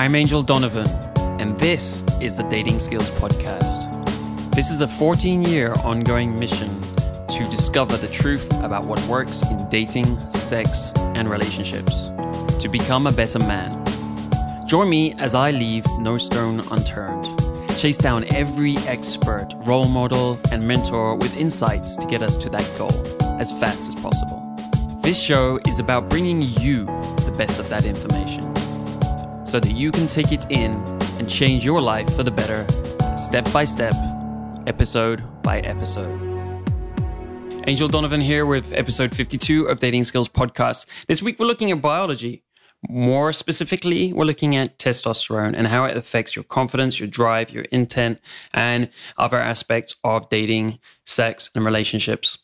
I'm Angel Donovan, and this is the Dating Skills Podcast. This is a 14-year ongoing mission to discover the truth about what works in dating, sex, and relationships, to become a better man. Join me as I leave no stone unturned, chase down every expert, role model, and mentor with insights to get us to that goal as fast as possible. This show is about bringing you the best of that information so that you can take it in and change your life for the better, step by step, episode by episode. Angel Donovan here with episode 52 of Dating Skills Podcast. This week we're looking at biology. More specifically, we're looking at testosterone and how it affects your confidence, your drive, your intent, and other aspects of dating, sex, and relationships.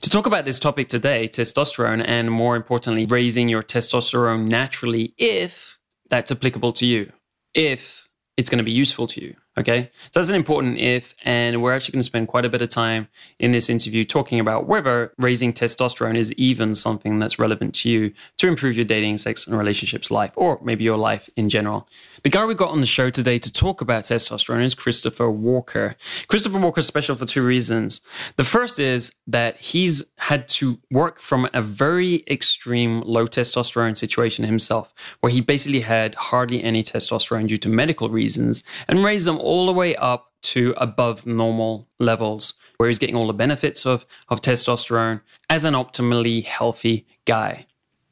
To talk about this topic today, testosterone, and more importantly, raising your testosterone naturally if that's applicable to you, if it's going to be useful to you, okay? So that's an important if, and we're actually going to spend quite a bit of time in this interview talking about whether raising testosterone is even something that's relevant to you to improve your dating, sex, and relationships life, or maybe your life in general. The guy we got on the show today to talk about testosterone is Christopher Walker. Christopher Walker is special for two reasons. The first is that he's had to work from a very extreme low testosterone situation himself, where he basically had hardly any testosterone due to medical reasons and raised them all the way up to above normal levels, where he's getting all the benefits of testosterone as an optimally healthy guy.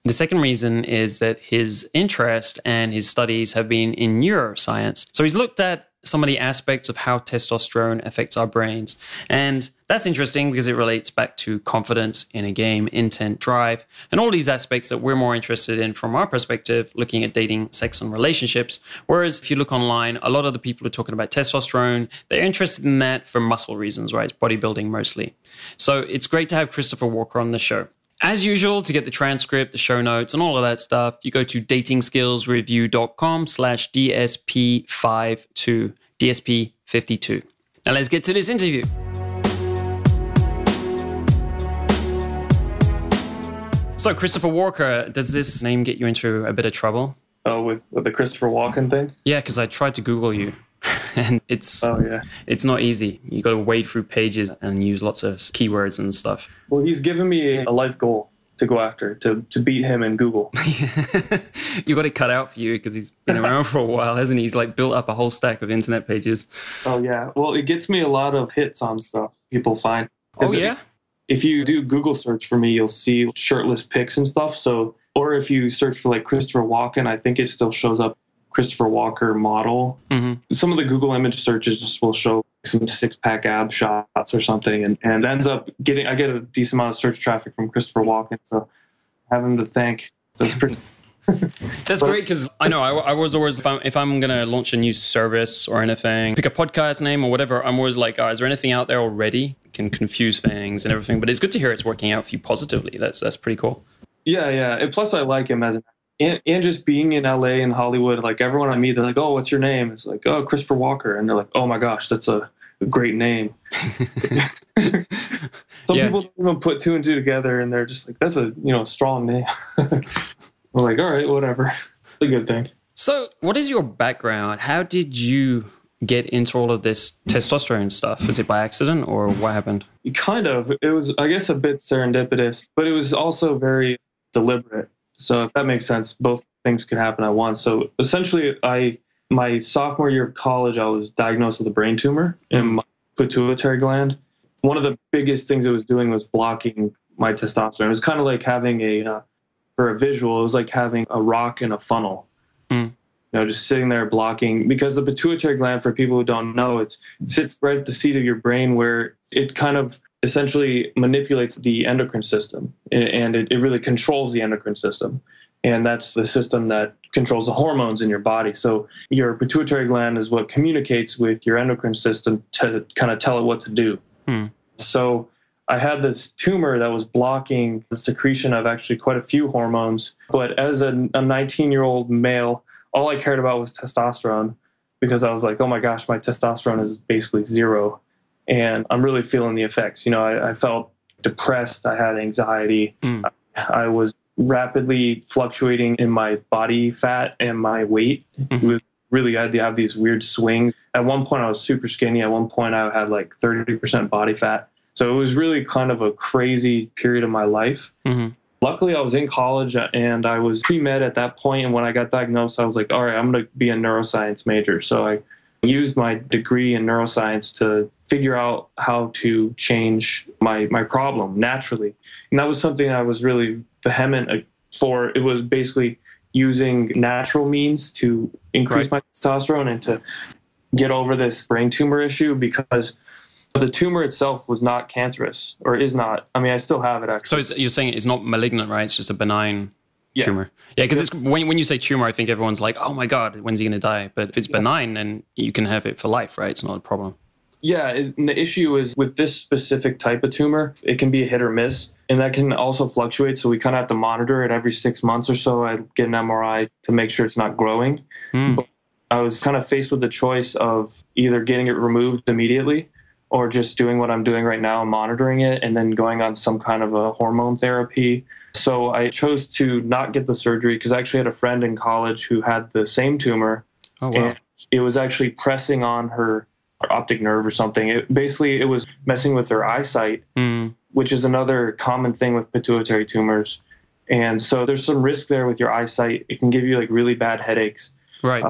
The second reason is that his interest and his studies have been in neuroscience. So he's looked at some of the aspects of how testosterone affects our brains. And that's interesting because it relates back to confidence in a game, intent, drive, and all these aspects that we're more interested in from our perspective, looking at dating, sex, and relationships. Whereas if you look online, a lot of the people who are talking about testosterone, they're interested in that for muscle reasons, right? Bodybuilding mostly. So it's great to have Christopher Walker on the show. As usual, to get the transcript, the show notes, and all of that stuff, you go to datingskillsreview.com/DSP52, DSP52. Now let's get to this interview. So Christopher Walker, does this name get you into a bit of trouble? Oh, with the Christopher Walken thing? Yeah, because I tried to Google you. And it's not easy. You got to wade through pages and use lots of keywords and stuff. Well, he's given me a life goal to go after, to beat him in Google. You got it cut out for you because he's been around for a while, hasn't he? He's like built up a whole stack of internet pages. Oh, yeah. Well, it gets me a lot of hits on stuff people find. Oh, yeah? If you do Google search for me, you'll see shirtless pics and stuff. So, or if you search for like Christopher Walken, I think it still shows up Christopher Walker model. Mm-hmm. Some of the Google image searches just will show some six-pack ab shots or something, and ends up I get a decent amount of search traffic from Christopher Walken, so I have him to thank. That's pretty. That's great, because I know I was always, if I'm going to launch a new service or anything, pick a podcast name or whatever, I'm always like, is there anything out there already? Can confuse things and everything, but it's good to hear it's working out for you positively. That's pretty cool. Yeah. And plus I like him as an and just being in LA and Hollywood, like everyone I meet, they're like, "Oh, what's your name?" It's like, "Oh, Christopher Walker," and they're like, "Oh my gosh, that's a great name." Some people don't even put two and two together, and they're just like, "That's a strong name." We're like, "All right, whatever." It's a good thing. So, what is your background? How did you get into all of this testosterone stuff? Was it by accident, or what happened? Kind of. It was, I guess, a bit serendipitous, but it was also very deliberate. So if that makes sense, both things could happen at once. So essentially, my sophomore year of college, I was diagnosed with a brain tumor in my pituitary gland. One of the biggest things it was doing was blocking my testosterone. It was kind of like having for a visual, it was like having a rock in a funnel. Just sitting there blocking, because the pituitary gland, for people who don't know, it sits right at the seat of your brain, where it kind of essentially manipulates the endocrine system, and it really controls the endocrine system. And that's the system that controls the hormones in your body. So your pituitary gland is what communicates with your endocrine system to kind of tell it what to do. So I had this tumor that was blocking the secretion of actually quite a few hormones. But as a 19-year-old male, all I cared about was testosterone, because I was like, oh my gosh, my testosterone is basically zero. And I'm really feeling the effects. I felt depressed. I had anxiety. I was rapidly fluctuating in my body fat and my weight. It was really, I had to have these weird swings. At one point I was super skinny. At one point I had like 30% body fat. So it was really kind of a crazy period of my life. Luckily I was in college and I was pre-med at that point. And when I got diagnosed, I was like, all right, I'm going to be a neuroscience major. So I used my degree in neuroscience to figure out how to change my problem naturally. And that was something I was really vehement for. It was basically using natural means to increase my testosterone and to get over this brain tumor issue, because the tumor itself was not cancerous, or is not. I mean, I still have it actually. So you're saying it's not malignant, right? It's just a benign tumor. Yeah, because when you say tumor, I think everyone's like, oh my God, when's he going to die? But if it's benign, then you can have it for life, right? It's not a problem. Yeah, and the issue is with this specific type of tumor, it can be a hit or miss, and that can also fluctuate. So we kind of have to monitor it every 6 months or so. I get an MRI to make sure it's not growing. But I was kind of faced with the choice of either getting it removed immediately or just doing what I'm doing right now, monitoring it, and then going on some kind of a hormone therapy. So I chose to not get the surgery because I actually had a friend in college who had the same tumor. Oh, wow. And it was actually pressing on her optic nerve or something. It was messing with her eyesight, which is another common thing with pituitary tumors. And so there's some risk there with your eyesight. It can give you like really bad headaches. Right.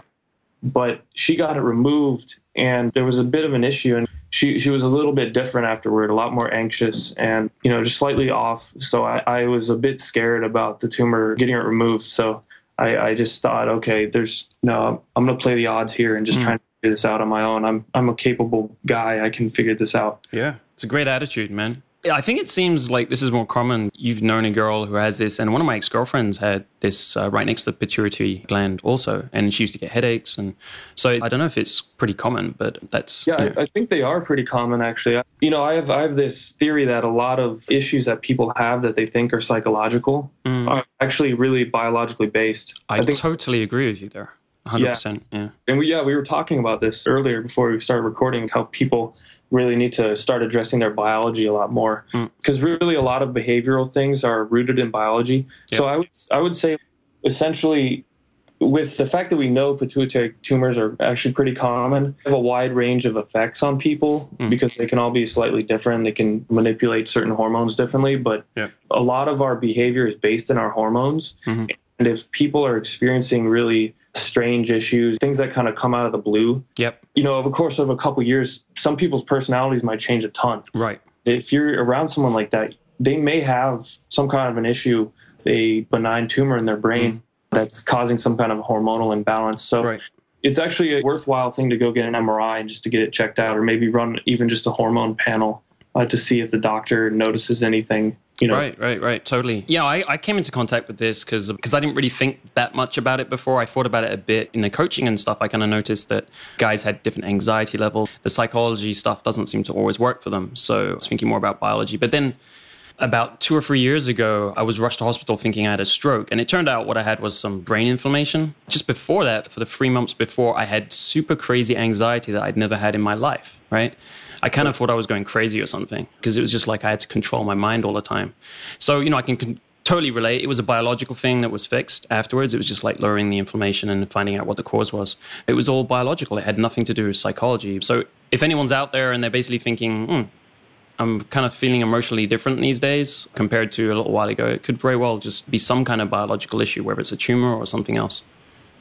But she got it removed and there was a bit of an issue. And she was a little bit different afterward, a lot more anxious and, just slightly off. So I was a bit scared about the tumor getting it removed. So I just thought, okay, I'm going to play the odds here and just try and figure this out on my own. I'm a capable guy. I can figure this out. Yeah, it's a great attitude, man. I think it seems like this is more common. You've known a girl who has this, and one of my ex-girlfriends had this right next to the pituitary gland also, and she used to get headaches. And so I don't know if it's pretty common, but that's... Yeah, I think they are pretty common, actually. I have this theory that a lot of issues that people have that they think are psychological are actually really biologically based. I think totally agree with you there. 100%. Yeah. And we were talking about this earlier before we started recording, how people really need to start addressing their biology a lot more, because really a lot of behavioral things are rooted in biology. Yep. So I would say essentially, with the fact that we know pituitary tumors are actually pretty common, have a wide range of effects on people because they can all be slightly different. They can manipulate certain hormones differently, but a lot of our behavior is based in our hormones. And if people are experiencing really strange issues, things that kind of come out of the blue. Over the course of a couple of years, some people's personalities might change a ton. Right. If you're around someone like that, they may have some kind of an issue, a benign tumor in their brain that's causing some kind of hormonal imbalance. So it's actually a worthwhile thing to go get an MRI and just to get it checked out, or maybe run even just a hormone panel to see if the doctor notices anything. Right. Totally. Yeah, I came into contact with this because I didn't really think that much about it before. I thought about it a bit in the coaching and stuff. I kind of noticed that guys had different anxiety level. The psychology stuff doesn't seem to always work for them. So I was thinking more about biology. But then about 2 or 3 years ago, I was rushed to hospital thinking I had a stroke. And it turned out what I had was some brain inflammation. Just before that, for the 3 months before, I had super crazy anxiety that I'd never had in my life, right? I kind of thought I was going crazy or something because it was just like I had to control my mind all the time. So, I can totally relate. It was a biological thing that was fixed afterwards. It was just like lowering the inflammation and finding out what the cause was. It was all biological. It had nothing to do with psychology. So if anyone's out there and they're basically thinking, I'm kind of feeling emotionally different these days compared to a little while ago, it could very well just be some kind of biological issue, whether it's a tumor or something else.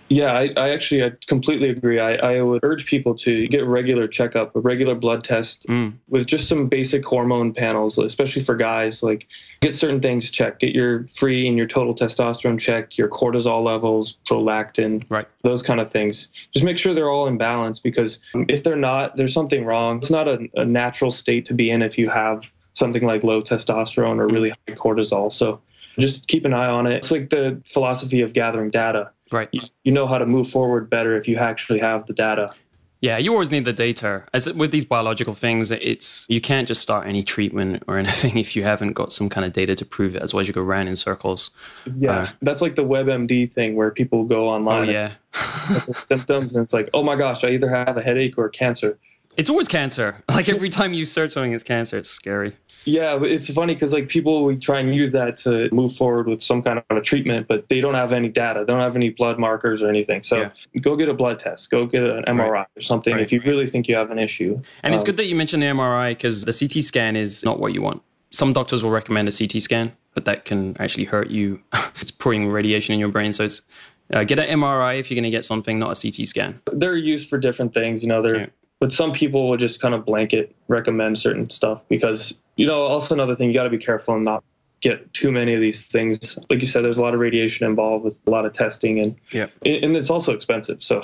Yeah, I completely agree. I would urge people to get a regular checkup, a regular blood test with just some basic hormone panels, especially for guys. Like, get certain things checked. Get your free and your total testosterone checked, your cortisol levels, prolactin, those kind of things. Just make sure they're all in balance, because if they're not, there's something wrong. It's not a natural state to be in if you have something like low testosterone or really high cortisol. So just keep an eye on it. It's like the philosophy of gathering data. Right. You know how to move forward better if you actually have the data. Yeah, you always need the data. As with these biological things, you can't just start any treatment or anything if you haven't got some kind of data to prove it. Otherwise, you go round in circles. Yeah, that's like the WebMD thing where people go online and symptoms, and it's like, oh my gosh, I either have a headache or cancer. It's always cancer. Like every time you search something, it's cancer. It's scary. Yeah, but it's funny because like people we try and use that to move forward with some kind of a treatment, but they don't have any data. They don't have any blood markers or anything. So go get a blood test. Go get an MRI or something if you really think you have an issue. And it's good that you mentioned the MRI because the CT scan is not what you want. Some doctors will recommend a CT scan, but that can actually hurt you. It's putting radiation in your brain. So it's get an MRI if you're going to get something, not a CT scan. They're used for different things, but some people will just kind of blanket recommend certain stuff because, also another thing, you got to be careful and not get too many of these things. Like you said, there's a lot of radiation involved with a lot of testing and it's also expensive. So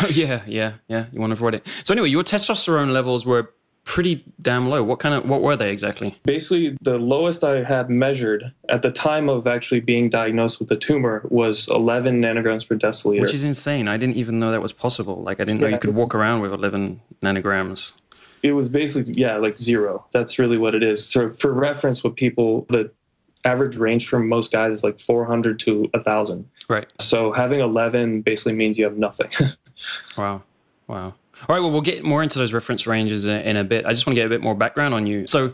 yeah. You want to avoid it. So anyway, your testosterone levels were pretty damn low. What were they exactly? Basically, the lowest I had measured at the time of actually being diagnosed with the tumor was 11 nanograms per deciliter. Which is insane. I didn't even know that was possible. Like, I didn't know you could walk around with 11 nanograms. It was basically, like 0. That's really what it is. So for reference, with people, the average range for most guys is like 400 to 1,000. Right. So having 11 basically means you have nothing. Wow. All right, well, we'll get more into those reference ranges in a bit. I just want to get a bit more background on you. So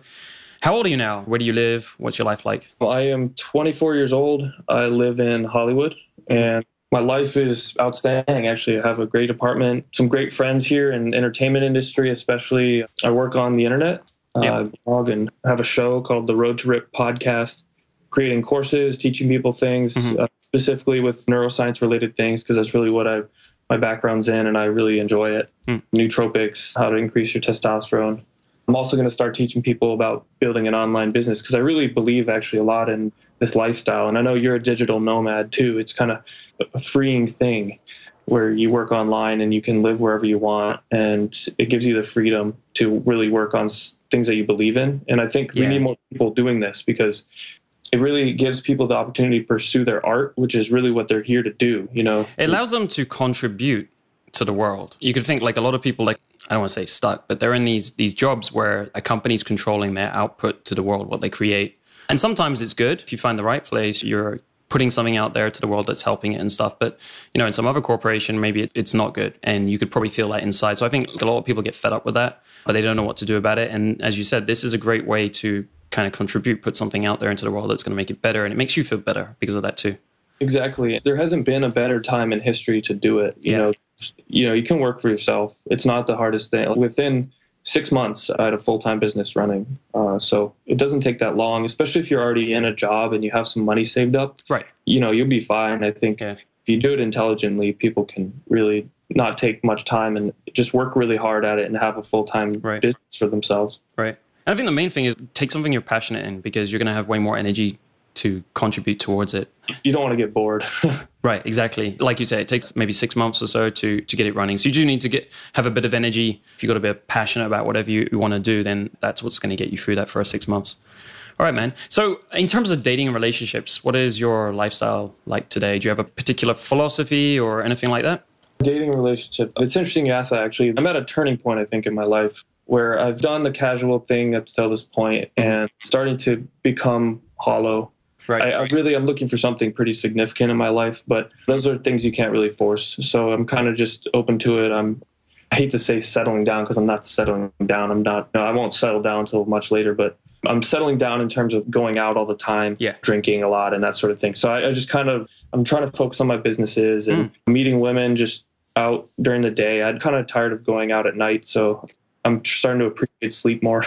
how old are you now? Where do you live? What's your life like? Well, I am 24 years old. I live in Hollywood, and my life is outstanding. Actually, I have a great apartment, some great friends here in the entertainment industry, especially. I work on the internet, blog, and have a show called the Road to Rip podcast, creating courses, teaching people things, specifically with neuroscience-related things, because that's really what my background's in, and I really enjoy it. Nootropics, how to increase your testosterone. I'm also going to start teaching people about building an online business because I really believe actually a lot in this lifestyle. And I know you're a digital nomad too. It's kind of a freeing thing where you work online and you can live wherever you want. And it gives you the freedom to really work on things that you believe in. And I think we need more people doing this because it really gives people the opportunity to pursue their art, which is really what they're here to do, It allows them to contribute to the world. You could think like a lot of people, like, I don't want to say stuck, but they're in these jobs where a company's controlling their output to the world, what they create. And sometimes it's good. If you find the right place, you're putting something out there to the world that's helping it and stuff. But, in some other corporation, maybe it's not good. And you could probably feel that inside. So I think a lot of people get fed up with that, but they don't know what to do about it. And as you said, this is a great way to kind of contribute, put something out there into the world that's going to make it better. And it makes you feel better because of that too. Exactly. There hasn't been a better time in history to do it. You can work for yourself. It's not the hardest thing. Within 6 months, I had a full-time business running. So it doesn't take that long, especially if you're already in a job and you have some money saved up. Right. You'll be fine. I think if you do it intelligently, people can really not take much time and just work really hard at it and have a full-time business for themselves. Right. And I think the main thing is take something you're passionate in because you're going to have way more energy to contribute towards it. You don't want to get bored. Right, exactly. Like you say, it takes maybe 6 months or so to get it running. So you do need to have a bit of energy. If you've got to be passionate about whatever you want to do, then that's what's going to get you through that for 6 months. All right, man. So in terms of dating and relationships, what is your lifestyle like today? Do you have a particular philosophy or anything like that? Dating and relationship. It's interesting you ask that, actually. I'm at a turning point, I think, in my life where I've done the casual thing up to this point and starting to become hollow. Right. I'm looking for something pretty significant in my life, but those are things you can't really force. So I'm kind of just open to it. I hate to say settling down because I'm not settling down. I won't settle down until much later, but I'm settling down in terms of going out all the time, drinking a lot and that sort of thing. So I just I'm trying to focus on my businesses and meeting women just out during the day. I'm kind of tired of going out at night. So I'm starting to appreciate sleep more.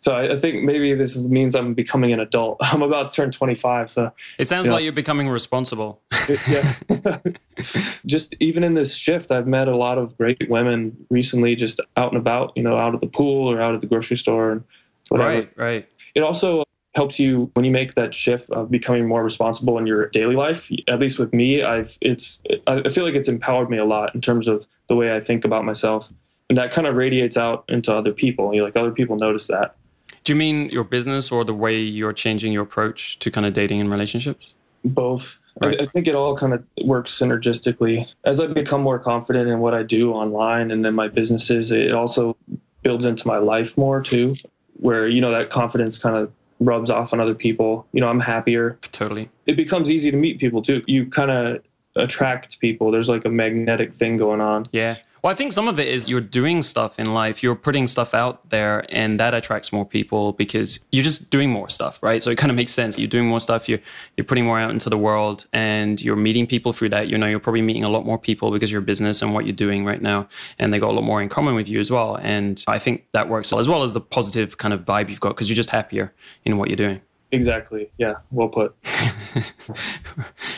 So I think maybe means I'm becoming an adult. I'm about to turn 25. So it sounds like you're becoming responsible. Just even in this shift, I've met a lot of great women recently, just out and about, out at the pool or out at the grocery store and whatever. Right. It also helps you when you make that shift of becoming more responsible in your daily life. At least with me, I feel like it's empowered me a lot in terms of the way I think about myself. And that kind of radiates out into other people. Other people notice that. Do you mean your business or the way you're changing your approach to kind of dating and relationships? Both. Right. I think it all kind of works synergistically. As I become more confident in what I do online and in my businesses, it also builds into my life more too, where, that confidence kind of rubs off on other people. I'm happier. Totally. It becomes easy to meet people too. You kind of attract people. There's like a magnetic thing going on. Yeah. Well, I think some of it is you're doing stuff in life, you're putting stuff out there, and that attracts more people because you're just doing more stuff, right? So it kind of makes sense. You're doing more stuff, you're putting more out into the world, and you're meeting people through that. You know, you're probably meeting a lot more people because your business and what you're doing right now, and they got a lot more in common with you as well. And I think that works as well as the positive kind of vibe you've got because you're just happier in what you're doing. Exactly. Yeah. Well put.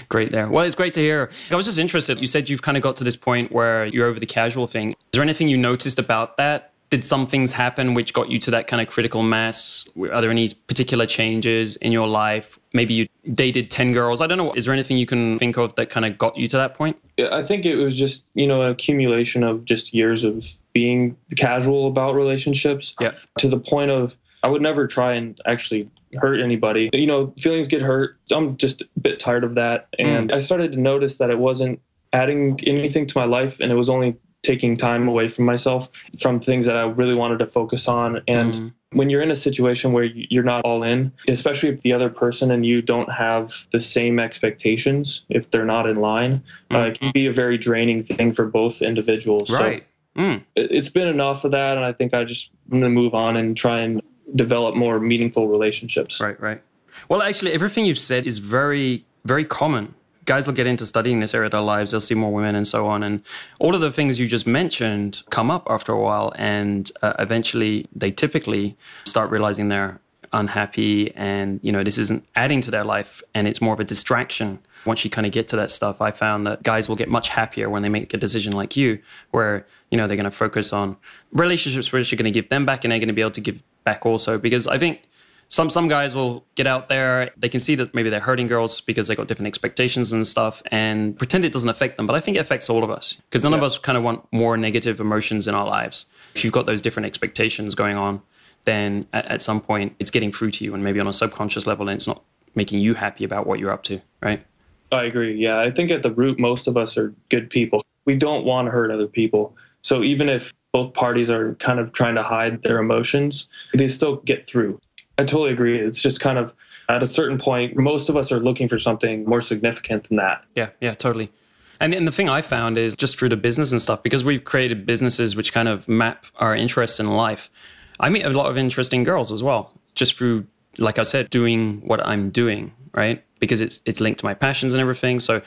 Great there. Well, it's great to hear. I was just interested. You said you've kind of got to this point where you're over the casual thing. Is there anything you noticed about that? Did some things happen which got you to that kind of critical mass? Are there any particular changes in your life? Maybe you dated 10 girls. I don't know. Is there anything you can think of that kind of got you to that point? I think it was just, an accumulation of just years of being casual about relationships to the point of I would never try and actually hurt anybody. Feelings get hurt. I'm just a bit tired of that. And I started to notice that it wasn't adding anything to my life and it was only taking time away from myself from things that I really wanted to focus on. And when you're in a situation where you're not all in, especially if the other person and you don't have the same expectations, if they're not in line, it can be a very draining thing for both individuals. Right. So it's been enough of that. And I think I'm going to move on and try and develop more meaningful relationships. Right. Well, actually, everything you've said is very, very common. Guys will get into studying this area of their lives. They'll see more women and so on. And all of the things you just mentioned come up after a while. And eventually, they typically start realizing they're unhappy and, this isn't adding to their life. And it's more of a distraction. Once you kind of get to that stuff, I found that guys will get much happier when they make a decision like you, where, they're going to focus on relationships which are going to give them back and they're going to be able to give back also. Because I think some guys will get out there, they can see that maybe they're hurting girls because they got different expectations and stuff and pretend it doesn't affect them. But I think it affects all of us because none of us kind of want more negative emotions in our lives. If you've got those different expectations going on, then at some point it's getting through to you and maybe on a subconscious level and it's not making you happy about what you're up to, right? I agree. Yeah, I think at the root, most of us are good people. We don't want to hurt other people. So even if both parties are kind of trying to hide their emotions, they still get through. I totally agree. It's just kind of at a certain point, most of us are looking for something more significant than that. Yeah, totally. And the thing I found is just through the business and stuff, because we've created businesses which kind of map our interests in life, I meet a lot of interesting girls as well, just through, like I said, doing what I'm doing, right? Because it's linked to my passions and everything. So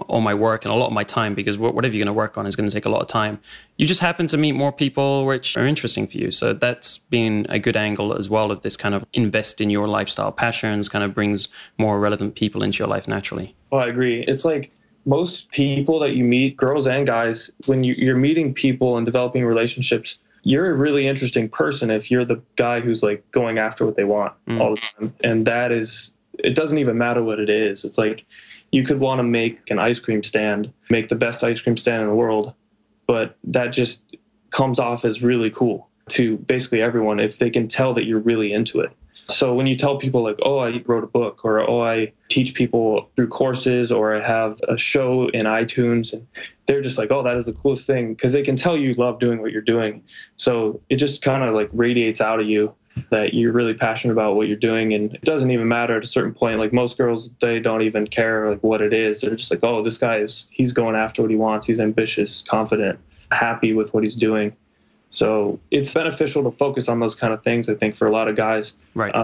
all my work and a lot of my time, because whatever you're going to work on is going to take a lot of time. You just happen to meet more people which are interesting for you. So that's been a good angle as well of this kind of invest in your lifestyle passions, kind of brings more relevant people into your life naturally. Oh, I agree. It's like most people that you meet, girls and guys, when you're meeting people and developing relationships, you're a really interesting person if you're the guy who's like going after what they want all the time. And that is... it doesn't even matter what it is. It's like you could want to make an ice cream stand, make the best ice cream stand in the world, but that just comes off as really cool to basically everyone if they can tell that you're really into it. So when you tell people like, oh, I wrote a book, or oh, I teach people through courses, or I have a show in iTunes, and they're just like, oh, that is the coolest thing, because they can tell you love doing what you're doing. So it just kind of like radiates out of you that you're really passionate about what you're doing. And it doesn't even matter at a certain point. Like most girls, they don't even care like what it is. They're just like, oh, this guy he's going after what he wants. He's ambitious, confident, happy with what he's doing. So it's beneficial to focus on those kind of things, I think, for a lot of guys. Right.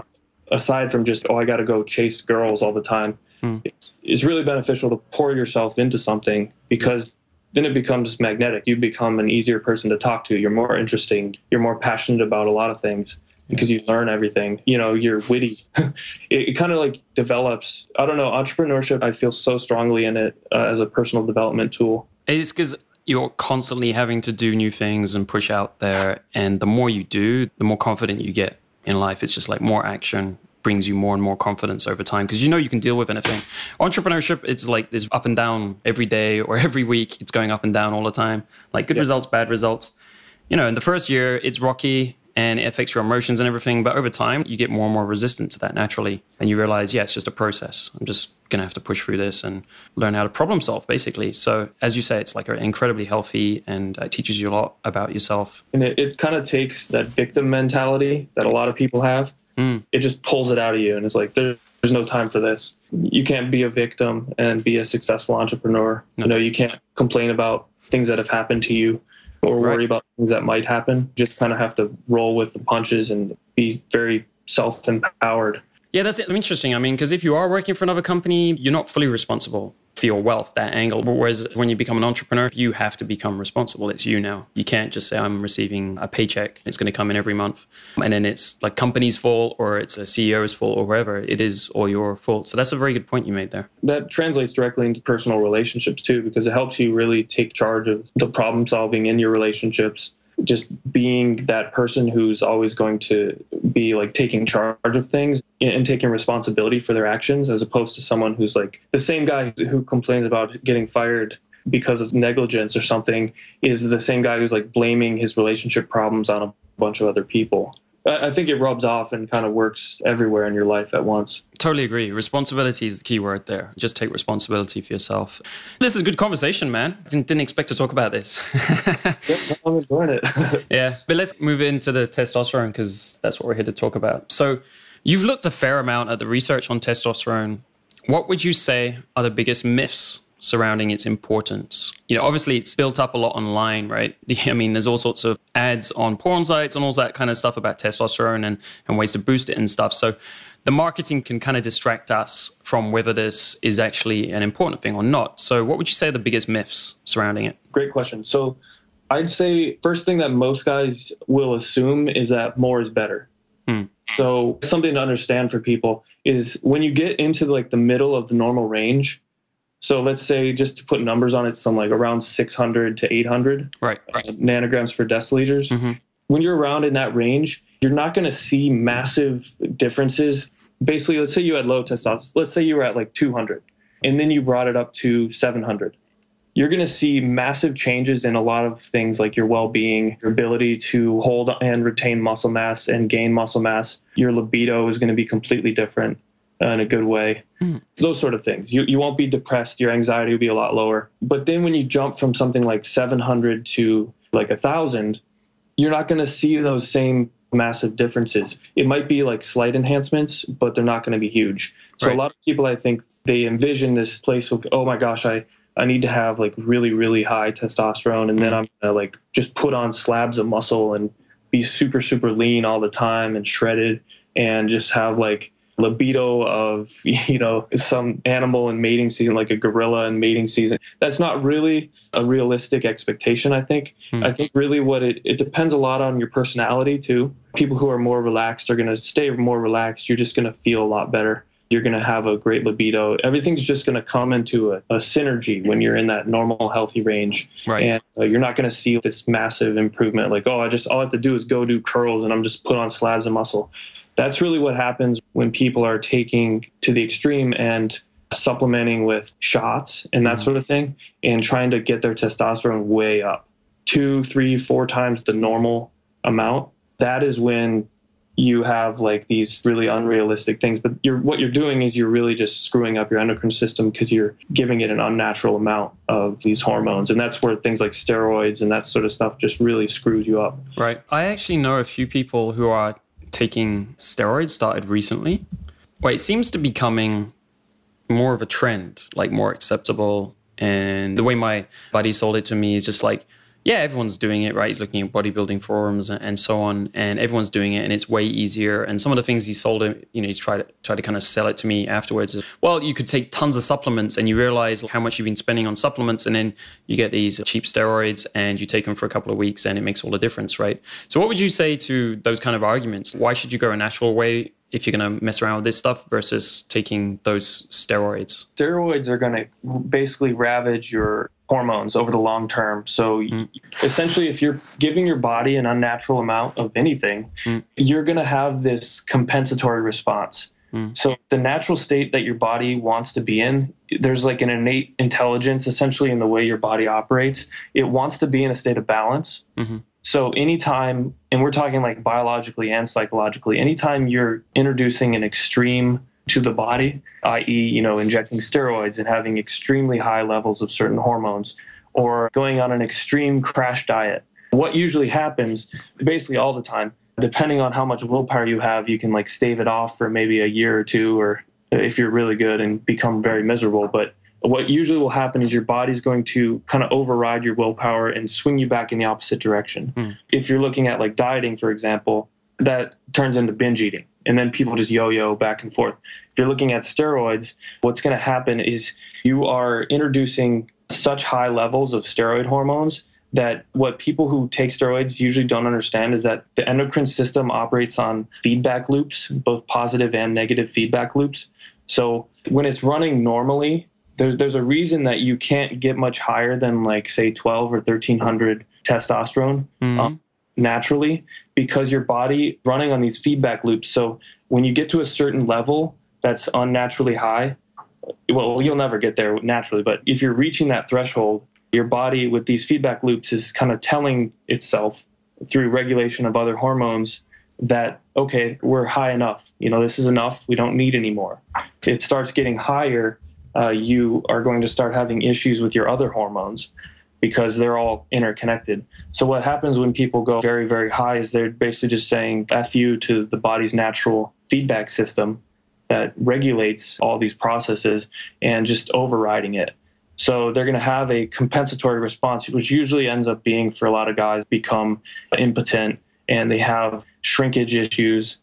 Aside from just, oh, I got to go chase girls all the time. It's really beneficial to pour yourself into something, because then it becomes magnetic. You become an easier person to talk to. You're more interesting. You're more passionate about a lot of things because you learn everything. You're witty. It kind of like develops. I don't know. Entrepreneurship, I feel so strongly in it as a personal development tool. It's because you're constantly having to do new things and push out there. And the more you do, the more confident you get in life. It's just like more action brings you more and more confidence over time, because you can deal with anything. Entrepreneurship, it's like there's up and down every day or every week. It's going up and down all the time, like good results, bad results. In the first year, it's rocky and it affects your emotions and everything. But over time, you get more and more resistant to that naturally. And you realize, it's just a process. I'm just going to have to push through this and learn how to problem solve, basically. So as you say, it's like incredibly healthy, and it teaches you a lot about yourself. And it kind of takes that victim mentality that a lot of people have. It just pulls it out of you. And it's like, there's no time for this. You can't be a victim and be a successful entrepreneur. No. You can't complain about things that have happened to you. or worry Right. about things that might happen. Just kind of have to roll with the punches and be very self-empowered. Yeah, that's interesting. I mean, because if you are working for another company, you're not fully responsible for your wealth, that angle. Whereas when you become an entrepreneur, you have to become responsible. It's you now. You can't just say, I'm receiving a paycheck. It's going to come in every month. And then it's like company's fault or it's a CEO's fault or wherever. It is all your fault. So that's a very good point you made there. That translates directly into personal relationships too, because it helps you really take charge of the problem solving in your relationships. Just being that person who's always going to be like taking charge of things and taking responsibility for their actions, as opposed to someone who's like the same guy who complains about getting fired because of negligence or something is the same guy who's like blaming his relationship problems on a bunch of other people. I think it rubs off and kind of works everywhere in your life at once. Totally agree. Responsibility is the key word there. Just take responsibility for yourself. This is a good conversation, man. Didn't expect to talk about this. Yep, I'm enjoying it. Yeah, but let's move into the testosterone because that's what we're here to talk about. So you've looked a fair amount at the research on testosterone. What would you say are the biggest myths surrounding its importance? You know, obviously it's built up a lot online, right? I mean, there's all sorts of ads on porn sites and all that kind of stuff about testosterone and ways to boost it and stuff. So the marketing can kind of distract us from whether this is actually an important thing or not. So what would you say are the biggest myths surrounding it? Great question. So I'd say first thing that most guys will assume is that more is better. So something to understand for people is when you get into like the middle of the normal range, so let's say, just to put numbers on it, some like around 600 to 800 nanograms per deciliters. Mm-hmm. When you're around in that range, you're not going to see massive differences. Basically, let's say you had low testosterone. Let's say you were at like 200, and then you brought it up to 700. You're going to see massive changes in a lot of things like your well-being, your ability to hold and retain muscle mass and gain muscle mass. Your libido is going to be completely different in a good way. Those sort of things. You won't be depressed. Your anxiety will be a lot lower. But then when you jump from something like 700 to like 1,000, you're not going to see those same massive differences. It might be like slight enhancements, but they're not going to be huge. So a lot of people, I think, they envision this place of, oh my gosh, I need to have like really, really high testosterone. And then I'm going to like just put on slabs of muscle and be super, super lean all the time and shredded and just have like libido of, you know, some animal in mating season, like a gorilla in mating season. That's not really a realistic expectation, I think. I think really what it depends a lot on your personality too. People who are more relaxed are going to stay more relaxed. You're just going to feel a lot better. You're going to have a great libido. Everything's just going to come into a synergy when you're in that normal, healthy range. Right. And you're not going to see this massive improvement. Like, oh, all I have to do is go do curls and I'm just put on slabs of muscle. That's really what happens when people are taking to the extreme and supplementing with shots and that sort of thing and trying to get their testosterone way up 2, 3, 4 times the normal amount. That is when you have like these really unrealistic things. But what you're doing is you're really just screwing up your endocrine system because you're giving it an unnatural amount of these hormones. And that's where things like steroids and that sort of stuff just really screws you up. Right. I actually know a few people who are taking steroids, started recently. Well, it seems to be becoming more of a trend, like more acceptable. And the way my buddy sold it to me is just like, yeah, everyone's doing it, right? He's looking at bodybuilding forums and so on, and everyone's doing it, and it's way easier. And some of the things he sold it, you know, he's tried to kind of sell it to me afterwards. Well, you could take tons of supplements, and you realize how much you've been spending on supplements, and then you get these cheap steroids, and you take them for a couple of weeks, and it makes all the difference, right? So, what would you say to those kind of arguments? Why should you go a natural way if you're going to mess around with this stuff versus taking those steroids? Steroids are going to basically ravage your hormones over the long term. So essentially, if you're giving your body an unnatural amount of anything, you're going to have this compensatory response. So the natural state that your body wants to be in, there's like an innate intelligence essentially in the way your body operates. It wants to be in a state of balance. So anytime, and we're talking like biologically and psychologically, anytime you're introducing an extreme to the body, i.e., you know, injecting steroids and having extremely high levels of certain hormones, or going on an extreme crash diet, what usually happens basically all the time, depending on how much willpower you have, you can like stave it off for maybe a year or two, or if you're really good and become very miserable. But what usually will happen is your body's going to kind of override your willpower and swing you back in the opposite direction. If you're looking at like dieting, for example, that turns into binge eating. And then people just yo-yo back and forth. If you're looking at steroids, what's going to happen is you are introducing such high levels of steroid hormones that what people who take steroids usually don't understand is that the endocrine system operates on feedback loops, both positive and negative feedback loops. So when it's running normally, there's a reason that you can't get much higher than like, say, 12 or 1300 testosterone naturally, because your body running on these feedback loops. So when you get to a certain level that's unnaturally high, well, you'll never get there naturally, but if you're reaching that threshold, your body with these feedback loops is kind of telling itself through regulation of other hormones that, okay, we're high enough. This is enough. We don't need any more. If it starts getting higher, you are going to start having issues with your other hormones because they're all interconnected. So what happens when people go very, very high is they're basically just saying F you to the body's natural feedback system that regulates all these processes and just overriding it. So they're going to have a compensatory response, which usually ends up being, for a lot of guys, become impotent and they have shrinkage issues.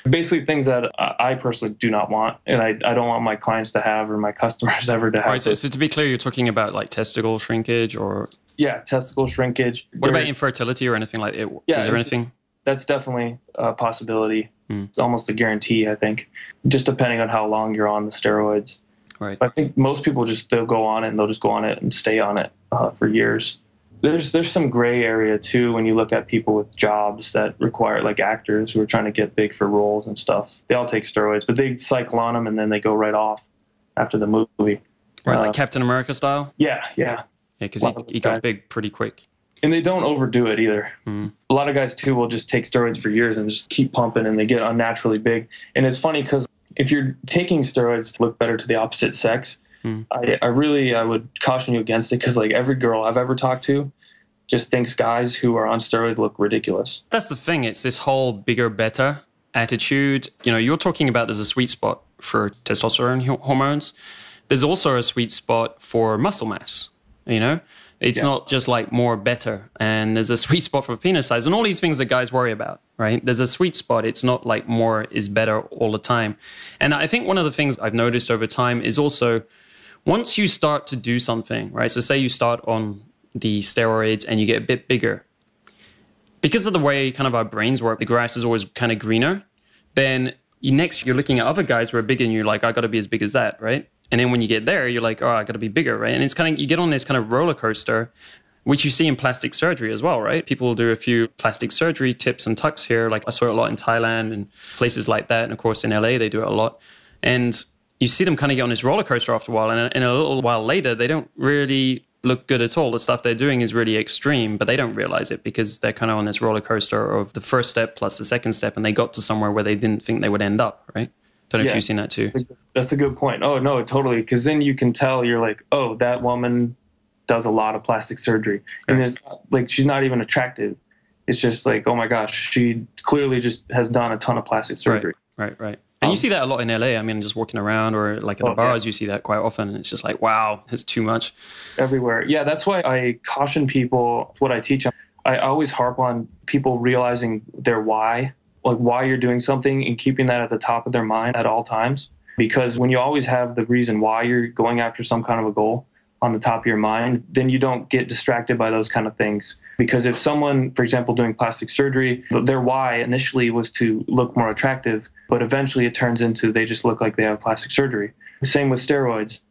Basically things that I personally do not want, and I don't want my clients to have or my customers ever to have. Right, so to be clear, you're talking about like testicle shrinkage or... Yeah, testicle shrinkage. What about infertility or anything like it? Yeah, is there anything? That's definitely a possibility. It's almost a guarantee, I think, just depending on how long you're on the steroids. Right. I think most people they'll go on it and they'll just go on it and stay on it for years. There's some gray area too when you look at people with jobs that require, like actors who are trying to get big for roles and stuff. They all take steroids, but they cycle on them and then they go right off after the movie. Right, like Captain America style? Yeah. Yeah, because he got big pretty quick. And they don't overdo it either. A lot of guys too will just take steroids for years and just keep pumping and they get unnaturally big. And it's funny because if you're taking steroids to look better to the opposite sex, I would caution you against it, because like every girl I've ever talked to just thinks guys who are on steroids look ridiculous. That's the thing. It's this whole bigger, better attitude. You're talking about there's a sweet spot for testosterone hormones. There's also a sweet spot for muscle mass, It's not just like more better. And there's a sweet spot for penis size and all these things that guys worry about, right? There's a sweet spot. It's not like more is better all the time. And I think one of the things I've noticed over time is also once you start to do something, right? So say you start on the steroids and you get a bit bigger. Because of the way kind of our brains work, the grass is always kind of greener. Then you're looking at other guys who are bigger and you're like, I got to be as big as that, right? And then when you get there, you're like, oh, I got to be bigger, right? And it's kind of, you get on this kind of roller coaster, which you see in plastic surgery as well, right? People will do a few plastic surgery tips and tucks here. Like I saw it a lot in Thailand and places like that. And of course in LA, they do it a lot. And you see them kind of get on this roller coaster after a while. And a little while later, they don't really look good at all. The stuff they're doing is really extreme, but they don't realize it because they're kind of on this roller coaster of the first step plus the second step. And they got to somewhere where they didn't think they would end up, right? Don't know if you've seen that too. That's a good point. Oh, no, totally. Because then you can tell, you're like, oh, that woman does a lot of plastic surgery. And it's like, she's not even attractive. It's just like, oh my gosh, she clearly just has done a ton of plastic surgery. Right. And you see that a lot in LA. I mean, just walking around or like in the bars, you see that quite often. And it's just like, wow, it's too much. Everywhere. Yeah, that's why I caution people, what I teach. I always harp on people realizing their why, like why you're doing something and keeping that at the top of their mind at all times. Because when you always have the reason why you're going after some kind of a goal on the top of your mind, then you don't get distracted by those kind of things. Because if someone, for example, doing plastic surgery, their why initially was to look more attractive, but eventually it turns into they just look like they have plastic surgery. Same with steroids.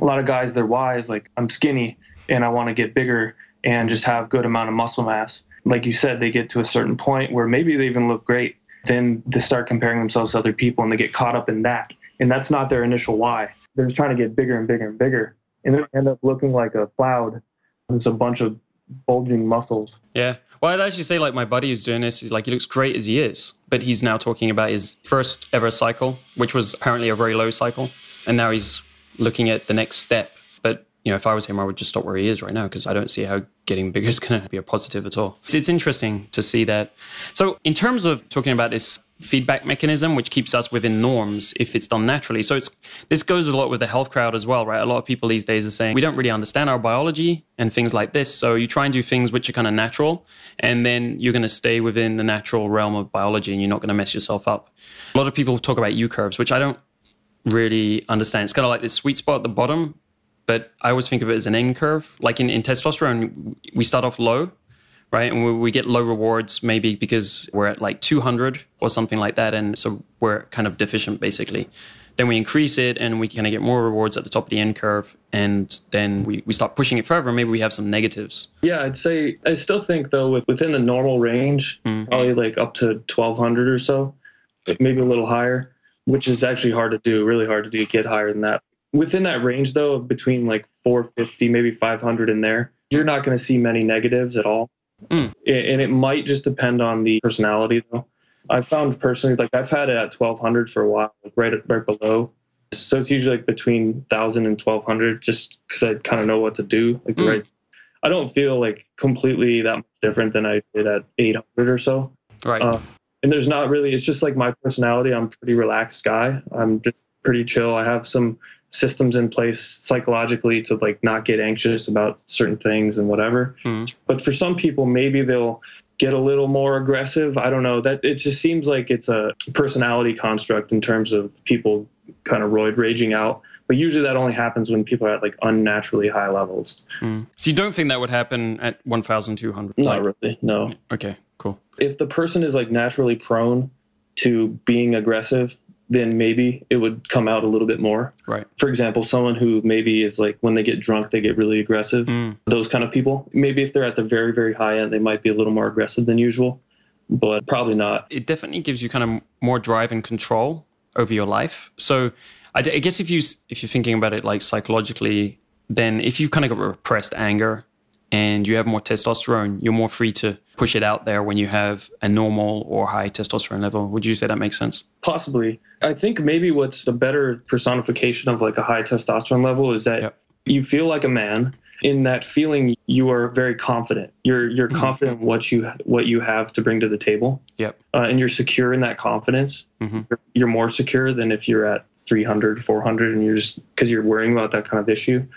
A lot of guys, their why is like, I'm skinny and I want to get bigger and just have good amount of muscle mass. Like you said, they get to a certain point where maybe they even look great. Then they start comparing themselves to other people and they get caught up in that. And that's not their initial why. They're just trying to get bigger and bigger and bigger. And then end up looking like a cloud. There's a bunch of bulging muscles. Yeah. Well, I'd actually say like my buddy who's doing this, he's like, he looks great as he is. But he's now talking about his first ever cycle, which was apparently a very low cycle. And now he's looking at the next step. But, if I was him, I would just stop where he is right now because I don't see how getting bigger is going to be a positive at all. It's interesting to see that. So in terms of talking about this feedback mechanism, which keeps us within norms if it's done naturally. So this goes a lot with the health crowd as well, right? A lot of people these days are saying, we don't really understand our biology and things like this. So you try and do things which are kind of natural, and then you're going to stay within the natural realm of biology and you're not going to mess yourself up. A lot of people talk about U-curves, which I don't really understand. It's kind of like this sweet spot at the bottom, but I always think of it as an N curve. Like in testosterone, we start off low, right? And we get low rewards maybe because we're at like 200 or something like that. And so we're kind of deficient basically. Then we increase it and we kind of get more rewards at the top of the N curve. And then we start pushing it further. Maybe we have some negatives. Yeah, I still think though within the normal range, probably like up to 1200 or so, maybe a little higher, which is actually hard to do, really hard to do, get higher than that. Within that range though, between like 450, maybe 500 in there, you're not going to see many negatives at all. And it might just depend on the personality though. I've found personally, like I've had it at 1200 for a while, like right below. So it's usually like between 1000 and 1200, just because I kind of know what to do. Like right, I don't feel like completely that much different than I did at 800 or so. Right. And there's not really, it's just like my personality. I'm a pretty relaxed guy. I'm just pretty chill. I have some systems in place psychologically to like not get anxious about certain things and whatever. But for some people, maybe they'll get a little more aggressive. I don't know, that it just seems like it's a personality construct in terms of people kind of roid raging out. But usually that only happens when people are at like unnaturally high levels. So you don't think that would happen at 1,200? Not really, no. Okay, cool. If the person is like naturally prone to being aggressive, then maybe it would come out a little bit more. Right. For example, someone who maybe is like, when they get drunk, they get really aggressive. Those kind of people, maybe if they're at the very, very high end, they might be a little more aggressive than usual, but probably not. It definitely gives you kind of more drive and control over your life. So I guess if you're thinking about it like psychologically, then if you kind of got repressed anger and you have more testosterone, you're more free to push it out there when you have a normal or high testosterone level. Would you say that makes sense? Possibly. I think maybe what's the better personification of like a high testosterone level is that you feel like a man. In that feeling, you are very confident. You're confident in what you have to bring to the table. And you're secure in that confidence. You're more secure than if you're at 300, 400, and you're just because you're worrying about that kind of issue.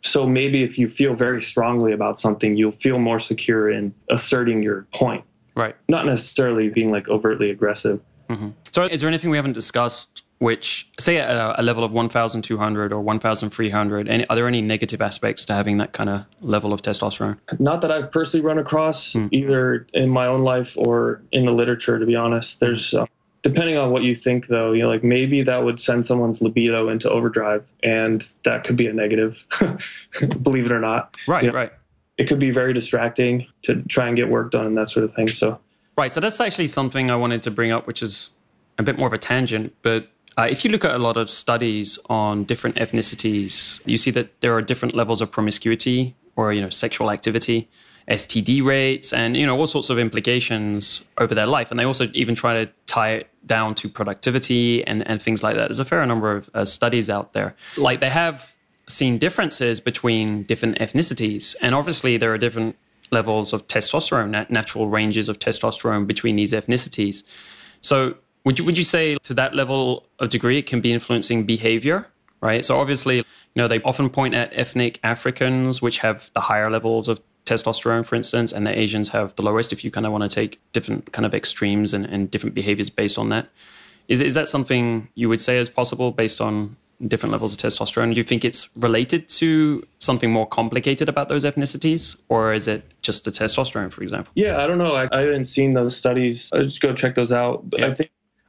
So maybe if you feel very strongly about something, you'll feel more secure in asserting your point. Right. Not necessarily being like overtly aggressive. So is there anything we haven't discussed which, say at a level of 1,200 or 1,300, are there any negative aspects to having that kind of level of testosterone? Not that I've personally run across, either in my own life or in the literature, to be honest. There's, depending on what you think, though, you know, like maybe that would send someone's libido into overdrive, and that could be a negative, believe it or not. Right, you know, right. It could be very distracting to try and get work done and that sort of thing. So, right. So that's actually something I wanted to bring up, which is a bit more of a tangent, but if you look at a lot of studies on different ethnicities, you see that there are different levels of promiscuity or, you know, sexual activity, STD rates, and, you know, all sorts of implications over their life. And they also even try to tie it down to productivity and things like that. There's a fair number of studies out there. Like they have seen differences between different ethnicities. And obviously there are different levels of testosterone, natural ranges of testosterone between these ethnicities. So would you say to that level of degree it can be influencing behavior, right? So obviously, you know, they often point at ethnic Africans, which have the higher levels of testosterone, for instance, and the Asians have the lowest, if you kind of want to take different kind of extremes and different behaviors based on that. Is that something you would say is possible based on different levels of testosterone? Do you think it's related to something more complicated about those ethnicities, or is it just the testosterone, for example? Yeah, I don't know. I haven't seen those studies. I'll just go check those out. Yeah.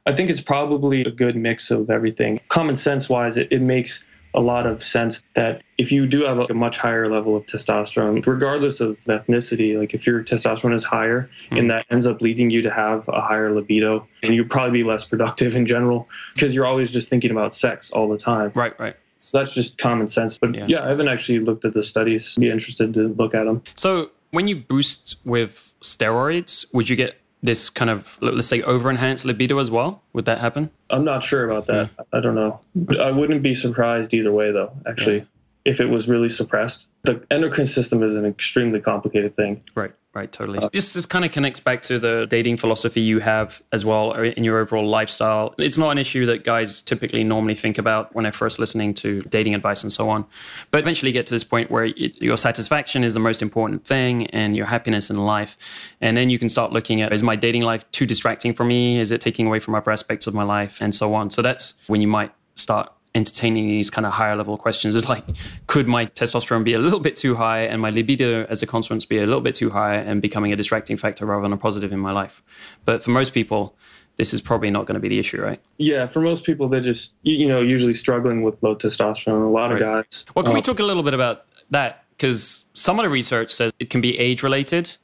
I think it's probably a good mix of everything. Common sense wise, it makes a lot of sense that if you do have a much higher level of testosterone, regardless of ethnicity, like if your testosterone is higher and that ends up leading you to have a higher libido, and you'd probably be less productive in general because you're always just thinking about sex all the time. Right, right. So that's just common sense. But yeah, I haven't actually looked at the studies. Be interested to look at them. So when you boost with steroids, would you get this kind of, let's say, over-enhanced libido as well? Would that happen? I'm not sure about that. I don't know. I wouldn't be surprised either way, though, actually, if it was really suppressed. The endocrine system is an extremely complicated thing. Right. Right, totally. This kind of connects back to the dating philosophy you have as well in your overall lifestyle. It's not an issue that guys typically normally think about when they're first listening to dating advice and so on. But eventually get to this point where your satisfaction is the most important thing and your happiness in life. And then you can start looking at, is my dating life too distracting for me? Is it taking away from other aspects of my life? And so on. So that's when you might start entertaining these kind of higher level questions. Is like, could my testosterone be a little bit too high and my libido as a consequence be a little bit too high and becoming a distracting factor rather than a positive in my life? But for most people, this is probably not going to be the issue, right? Yeah, for most people, they're just, usually struggling with low testosterone. A lot of guys. Well, can we talk a little bit about that? Because some of the research says it can be age related,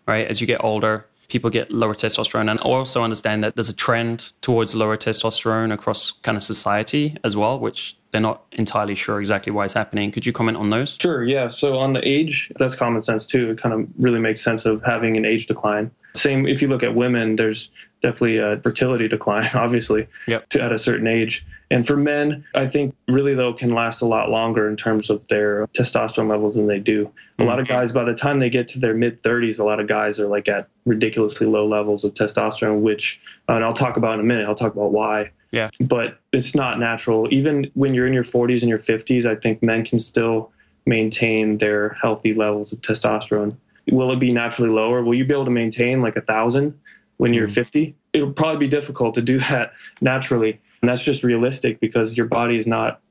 right? As you get older, people get lower testosterone, and also understand that there's a trend towards lower testosterone across kind of society as well, which they're not entirely sure exactly why it's happening. Could you comment on those? Sure, yeah. So on the age, that's common sense too. It kind of really makes sense of having an age decline. Same if you look at women, there's definitely a fertility decline, obviously, at a certain age. And for men, I think really, though, can last a lot longer in terms of their testosterone levels than they do. A lot of guys, by the time they get to their mid-30s, a lot of guys are like at ridiculously low levels of testosterone, which, and I'll talk about in a minute, I'll talk about why. Yeah. But it's not natural. Even when you're in your 40s and your 50s, I think men can still maintain their healthy levels of testosterone. Will it be naturally lower? Will you be able to maintain like 1,000 when you're 50? It'll probably be difficult to do that naturally. And that's just realistic because your body is not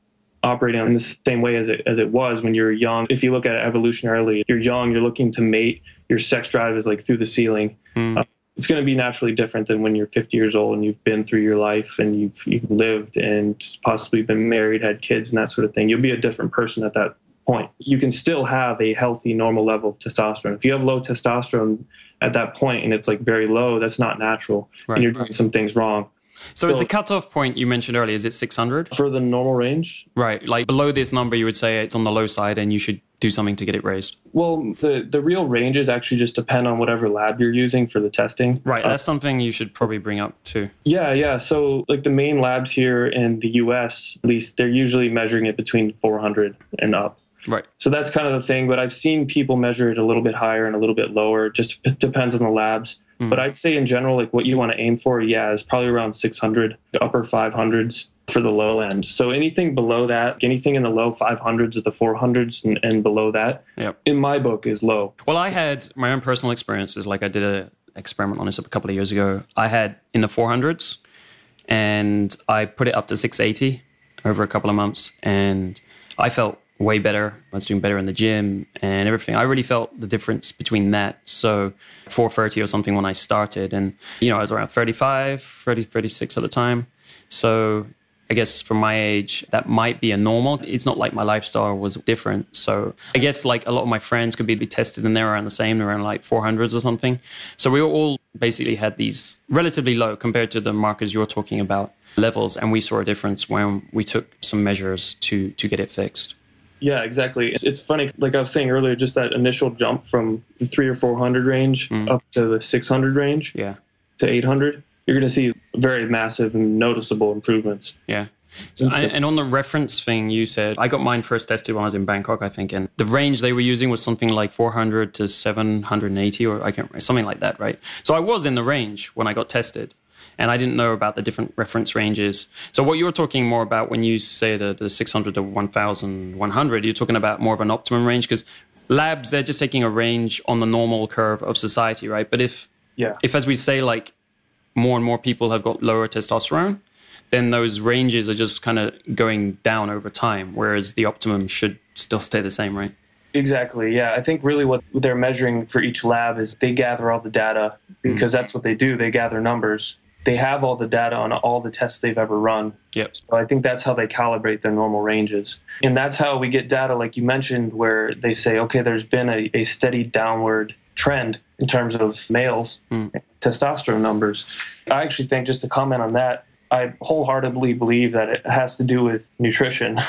operating in the same way as it was when you're young. If you look at it evolutionarily, you're young, you're looking to mate, your sex drive is like through the ceiling. It's going to be naturally different than when you're 50 years old and you've been through your life and you've lived and possibly been married, had kids and that sort of thing. You'll be a different person at that point. You can still have a healthy, normal level of testosterone. If you have low testosterone at that point and it's like very low, that's not natural, and you're doing some things wrong. So is the cutoff point you mentioned earlier, is it 600? For the normal range? Right. Like below this number, you would say it's on the low side and you should do something to get it raised. Well, the real ranges actually just depend on whatever lab you're using for the testing. Right. That's something you should probably bring up too. Yeah. So like the main labs here in the US, at least, they're usually measuring it between 400 and up. Right. So that's kind of the thing. But I've seen people measure it a little bit higher and a little bit lower. Just it depends on the labs. But I'd say in general, like what you want to aim for, is probably around 600, upper 500s for the low end. So anything below that, anything in the low 500s or the 400s and below that, in my book is low. Well, I had my own personal experiences. Like I did an experiment on this a couple of years ago. I had in the 400s and I put it up to 680 over a couple of months. And I felt way better. I was doing better in the gym and everything. I really felt the difference between that. So 430 or something when I started. And, I was around 36 at the time. So I guess for my age, that might be a normal. It's not like my lifestyle was different. So I guess like a lot of my friends could be tested and they're around the same, around like 400s or something. So we all basically had these relatively low compared to the markers you're talking about levels. And we saw a difference when we took some measures to get it fixed. Yeah, exactly. It's funny, like I was saying earlier, just that initial jump from the 300 or 400 range up to the 600 range to 800, you're going to see very massive and noticeable improvements. Yeah. And on the reference thing, you said, I got mine first tested when I was in Bangkok, I think, and the range they were using was something like 400 to 780 or I can't remember, something like that, right? So I was in the range when I got tested. And I didn't know about the different reference ranges. So what you're talking more about when you say the 600 to 1,100, you're talking about more of an optimum range because labs, they're just taking a range on the normal curve of society, right? But if as we say, like more and more people have got lower testosterone, then those ranges are just kind of going down over time, whereas the optimum should still stay the same, right? Exactly. Yeah. I think really what they're measuring for each lab is they gather all the data because that's what they do. They gather numbers. They have all the data on all the tests they've ever run. So I think that's how they calibrate their normal ranges. And that's how we get data, like you mentioned, where they say, okay, there's been a steady downward trend in terms of males, testosterone numbers. I actually think, just to comment on that, I wholeheartedly believe that it has to do with nutrition.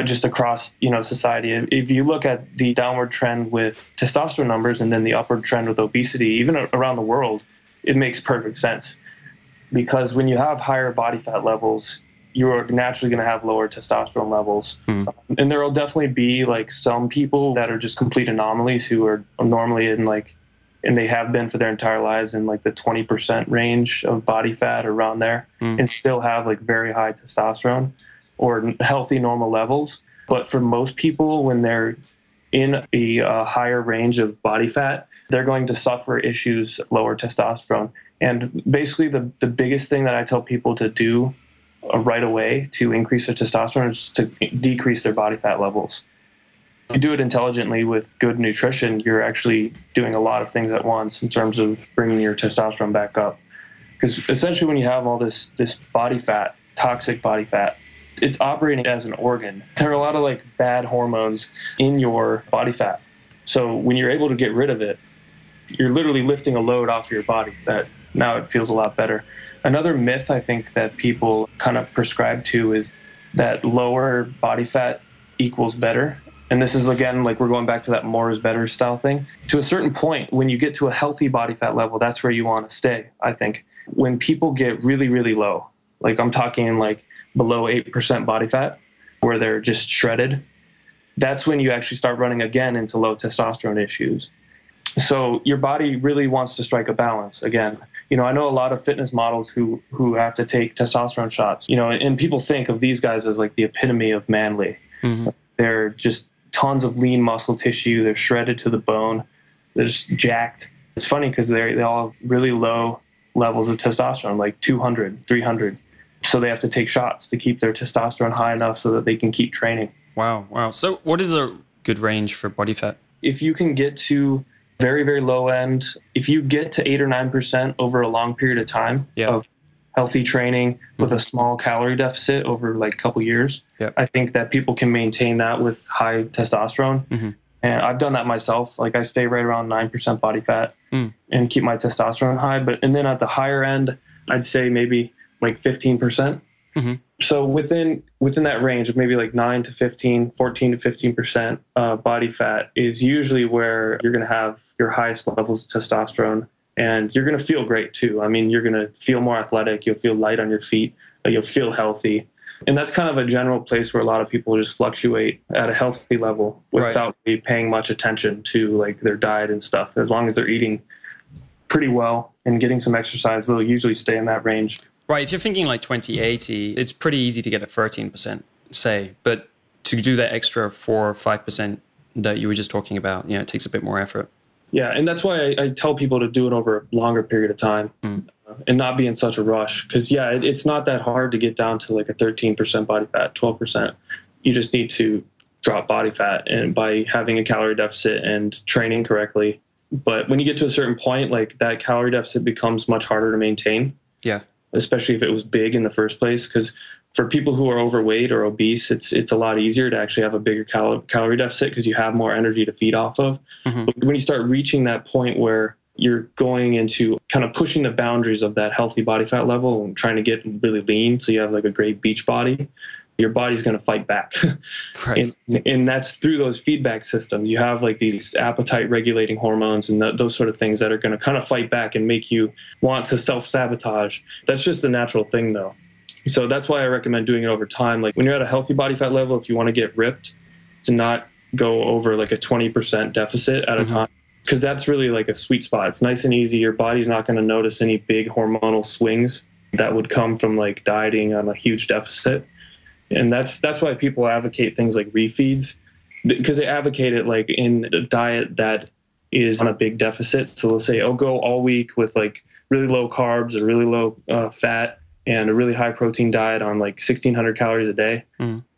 Just across, society. If you look at the downward trend with testosterone numbers and then the upward trend with obesity, even around the world, it makes perfect sense. Because when you have higher body fat levels, you're naturally going to have lower testosterone levels. And there will definitely be like some people that are just complete anomalies who are normally in like and they have been for their entire lives in like the 20% range of body fat or around there, and still have like very high testosterone or healthy normal levels. But for most people, when they're in a higher range of body fat, they're going to suffer issues of lower testosterone. And basically the biggest thing that I tell people to do right away to increase their testosterone is to decrease their body fat levels. If you do it intelligently with good nutrition, you're actually doing a lot of things at once in terms of bringing your testosterone back up. Because essentially when you have all this body fat, toxic body fat, it's operating as an organ. There are a lot of like bad hormones in your body fat. So when you're able to get rid of it, you're literally lifting a load off your body that now it feels a lot better. Another myth I think that people kind of prescribe to is that lower body fat equals better. And this is, again, like we're going back to that more is better style thing. To a certain point, when you get to a healthy body fat level, that's where you want to stay, I think. When people get really, really low, like I'm talking like below 8% body fat, where they're just shredded, that's when you actually start running again into low testosterone issues. So your body really wants to strike a balance again. You know, I know a lot of fitness models who have to take testosterone shots, you know, and people think of these guys as like the epitome of manly. They're just tons of lean muscle tissue. They're shredded to the bone. They're just jacked. It's funny because they all have really low levels of testosterone, like 200, 300. So they have to take shots to keep their testosterone high enough so that they can keep training. Wow. So what is a good range for body fat? If you can get to very, very low end, if you get to 8 or 9% over a long period of time of healthy training with a small calorie deficit over like a couple years, I think that people can maintain that with high testosterone. And I've done that myself. Like I stay right around 9% body fat and keep my testosterone high. And then at the higher end, I'd say maybe like 15%. So within that range of maybe like 9 to 15, 14 to 15% body fat is usually where you're going to have your highest levels of testosterone, and you're going to feel great too. I mean, you're going to feel more athletic. You'll feel light on your feet. You'll feel healthy. And that's kind of a general place where a lot of people just fluctuate at a healthy level without really paying much attention to like their diet and stuff. As long as they're eating pretty well and getting some exercise, they'll usually stay in that range. Right. If you're thinking like 20/80, it's pretty easy to get at 13%, say, but to do that extra 4 or 5% that you were just talking about, you know, it takes a bit more effort. Yeah. And that's why I tell people to do it over a longer period of time and not be in such a rush. Because, it's not that hard to get down to like a 13% body fat, 12%. You just need to drop body fat and by having a calorie deficit and training correctly. But when you get to a certain point, like that calorie deficit becomes much harder to maintain. Yeah. Especially if it was big in the first place. Because for people who are overweight or obese, it's a lot easier to actually have a bigger calorie deficit because you have more energy to feed off of. But when you start reaching that point where you're going into kind of pushing the boundaries of that healthy body fat level and trying to get really lean so you have like a great beach body, your body's going to fight back. And that's through those feedback systems. You have like these appetite regulating hormones and those sort of things that are going to kind of fight back and make you want to self-sabotage. That's just the natural thing though. So that's why I recommend doing it over time. Like when you're at a healthy body fat level, if you want to get ripped, to not go over like a 20% deficit at a time, because that's really like a sweet spot. It's nice and easy. Your body's not going to notice any big hormonal swings that would come from like dieting on a huge deficit. And that's why people advocate things like refeeds, because they advocate it like in a diet that is on a big deficit. So they'll say, go all week with like really low carbs or really low fat and a really high protein diet on like 1,600 calories a day.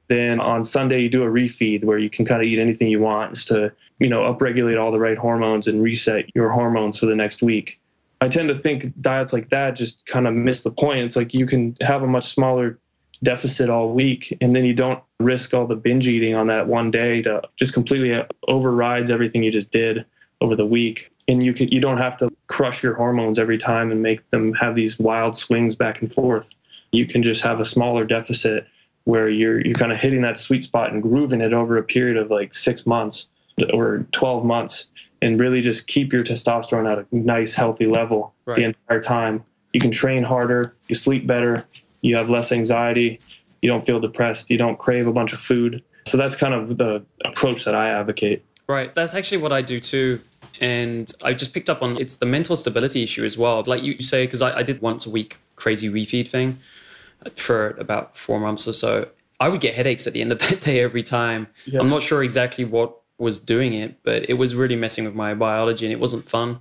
Then on Sunday, you do a refeed where you can kind of eat anything you want just to, upregulate all the right hormones and reset your hormones for the next week. I tend to think diets like that just kind of miss the point. It's like you can have a much smaller deficit all week, and then you don't risk all the binge eating on that one day to just completely overrides everything you just did over the week. And you don't have to crush your hormones every time and make them have these wild swings back and forth. You can just have a smaller deficit where you're kind of hitting that sweet spot and grooving it over a period of like 6 months or 12 months and really just keep your testosterone at a nice healthy level the entire time. You can train harder, you sleep better, you have less anxiety, you don't feel depressed, you don't crave a bunch of food. So that's kind of the approach that I advocate. Right. That's actually what I do too. And I just picked up on it's the mental stability issue as well. Like you say, because I did once a week crazy refeed thing for about 4 months or so. I would get headaches at the end of that day every time. Yeah. I'm not sure exactly what was doing it, but it was really messing with my biology and it wasn't fun.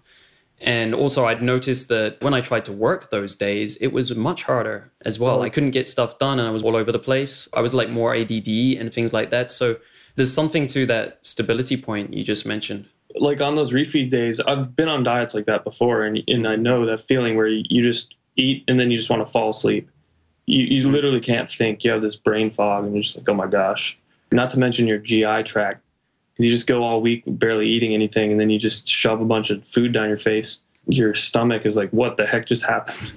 And also I'd noticed that when I tried to work those days, it was much harder as well. I couldn't get stuff done and I was all over the place. I was like more ADD and things like that. So there's something to that stability point you just mentioned. Like on those refeed days, I've been on diets like that before. And I know that feeling where you just eat and then you just want to fall asleep. You literally can't think. You have this brain fog and you're just like, oh my gosh. Not to mention your GI tract. You just go all week barely eating anything, and then you just shove a bunch of food down your face. Your stomach is like, what the heck just happened?